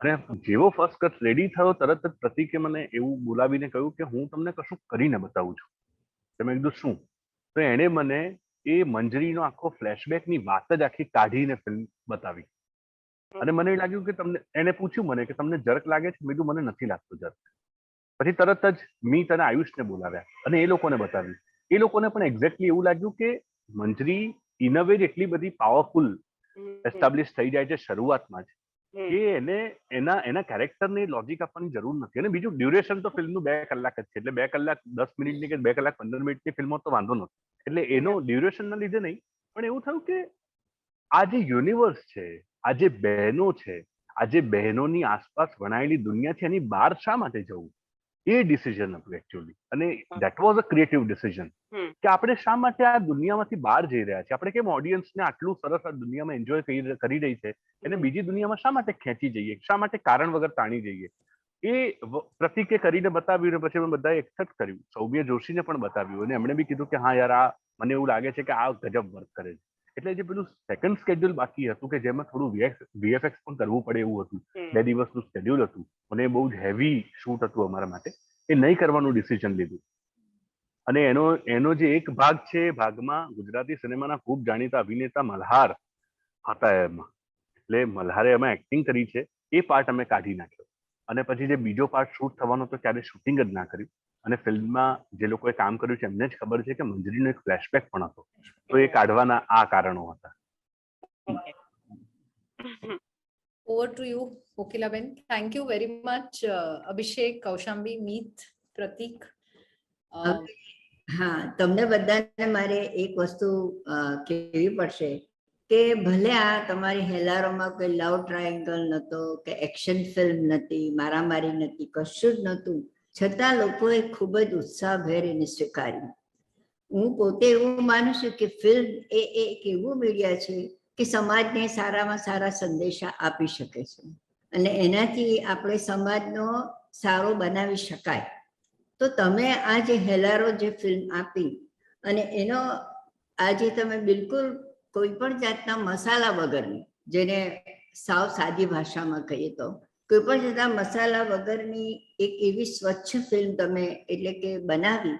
અને જેવો ફર્સ્ટ કટ રેડી થયો તરત જ પ્રતિકે મને એવું બોલાવીને કહ્યું કે હું તમને કશું કરીને બતાવું છું. તમે કીધું શું? તો એણે મને એ મંજરીનો આખો ફ્લેશબેકની વાત જ આખી કાઢીને ફિલ્મ બતાવી. અને મને લાગ્યું કે તમને, એને પૂછ્યું મને કે તમને જર્ક લાગે છે? મેં કીધું મને નથી લાગતું જર્ક. પછી તરત જ મીત અને આયુષને બોલાવ્યા અને એ લોકોને બતાવ્યું. એ લોકોને પણ એક્ઝેક્ટલી એવું લાગ્યું કે મંજરી ઇન અ વે એટલી બધી પાવરફુલ એસ્ટાબ્લિશ થઈ જાય છે શરૂઆતમાં જ કે એને એના કેરેક્ટરને લોજિક આપવાની જરૂર નથી. અને બીજું, ડ્યુરેશન તો ફિલ્મનું 2 કલાક જ છે, એટલે 2 કલાક 10 મિનિટની કે 2 કલાક 15 મિનિટની ફિલ્મો તો વાંધો નથી. એટલે એનો ડ્યુરેશનના લીધે નહીં, પણ એવું થયું કે આ જે યુનિવર્સ છે, આ જે બહેનો છે, આ જે બહેનોની આસપાસ વણાયેલી દુનિયા છે, એની બહાર શા માટે જવું? એ ડિસિઝન હતું એકચ્યુઅલી. અને that was a creative decision કે આપણે શા માટે આ દુનિયામાંથી બહાર જઈ રહ્યા છીએ. આપણે કેમ ઓડિયન્સને આટલું સરસ આ દુનિયામાં એન્જોય કરી રહી છે, એને બીજી દુનિયામાં શા માટે ખેંચી જઈએ, શા માટે કારણ વગર તાણી જઈએ? એ પ્રતિકે કરીને બતાવ્યું, ને પછી અમે બધાએ એક્સેપ્ટ કર્યું. સૌમ્ય જોશીને પણ બતાવ્યું, અને એમણે બી કીધું કે હા યાર, આ મને એવું લાગે છે કે આ ગજબ વર્ક કરે છે. એટલે જે પેલું સેકન્ડ સ્કેડ્યુલ બાકી હતું કે જેમાં થોડું વીએફએક્સ પણ કરવું પડે એવું હતું, 2 દિવસનું સ્કેડ્યુલ હતું, અને બહુ જ હેવી શૂટ હતું અમારા માટે, એ નહીં કરવાનું ડિસિઝન લીધું. અને એનો જે એક ભાગ છે, એ ભાગમાં ગુજરાતી સિનેમાના ખૂબ જાણીતા અભિનેતા મલ્હાર હતા એમાં. એટલે મલ્હારે એમાં એક્ટિંગ કરી છે, એ પાર્ટ અમે કાઢી નાખ્યો. અને પછી જે બીજો પાર્ટ શૂટ થવાનો હતો ત્યારે શૂટિંગ જ ના કર્યું. અને ફિલ્મમાં જે લોકોએ કામ કર્યું છે એમને જ ખબર છે કે મંજરીનો એક ફ્લેશબેક પણ હતો, તો એ કાઢવાના આ કારણો હતા. Over to you, Kokilaben. Thank you very much, Abhishek, Kaushambi, Meet, Pratik. હા, તમને બધાને મારે એક વસ્તુ કહેવી પડશે કે ભલે આ તમારી હેલારોમાં કોઈ લવ ટ્રાયેંગલ નહોતો કે એક્શન ફિલ્મ નથી, મારામારી નથી, કશું જ નહોતું, છતાં લોકોએ ખૂબ જ ઉત્સાહભેર એને સ્વીકાર્યું. હું પોતે એવું માનું છું કે ફિલ્મ એ એક એવું મીડિયા છે કે સમાજને સારામાં સારા સંદેશા આપી શકે છે, અને એનાથી આપણે સમાજનો સારો બનાવી શકાય. તો તમે આ જે હેલારો જે ફિલ્મ આપી અને એનો આજે તમે બિલકુલ કોઈ પણ જાતના મસાલા વગરની, જેને સાવ સાદી ભાષામાં કહીએ તો કોઈ પણ જાતના મસાલા વગરની એક એવી સ્વચ્છ ફિલ્મ તમે એટલે કે બનાવી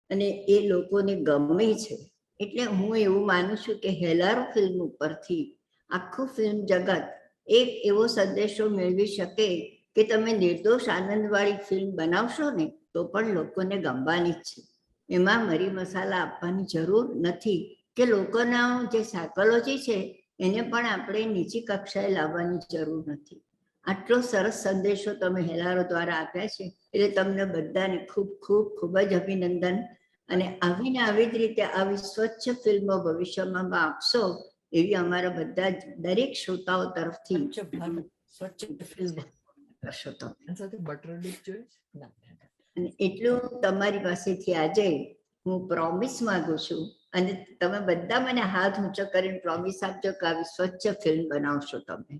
અને એ લોકોને ગમે છે. એટલે હું એવું માનું છું કે હેલારો ફિલ્મ ઉપરથી આખું ફિલ્મ જગત એક એવો સંદેશો મેળવી શકે કે તમે નિર્દોષ આનંદવાળી ફિલ્મ બનાવશો ને તો પણ લોકોને ગમવાની જ છે. એમાં મરી મસાલા આપવાની જરૂર નથી કે લોકોના જે સાયકોલોજી છે એને પણ આપણે નીચી કક્ષાએ લાવવાની જરૂર નથી. આટલો સરસ સંદેશો તમે હેલારો દ્વારા આપ્યા છે એટલે તમને બધાને ખૂબ ખૂબ ખૂબ જ અભિનંદન. અને આવીને આવી જ રીતે આવી સ્વચ્છ ફિલ્મો ભવિષ્યમાં આપશો એવી અમારા બધા જ દરેક શ્રોતાઓ તરફથી કરશો તમે. અને એટલું તમારી પાસેથી આજે હું પ્રોમિસ માંગુ છું અને તમે બધા મને હાથ ઊંચો કરીને પ્રોમિસ આપજો કે આવી સ્વચ્છ ફિલ્મ બનાવશો તમે.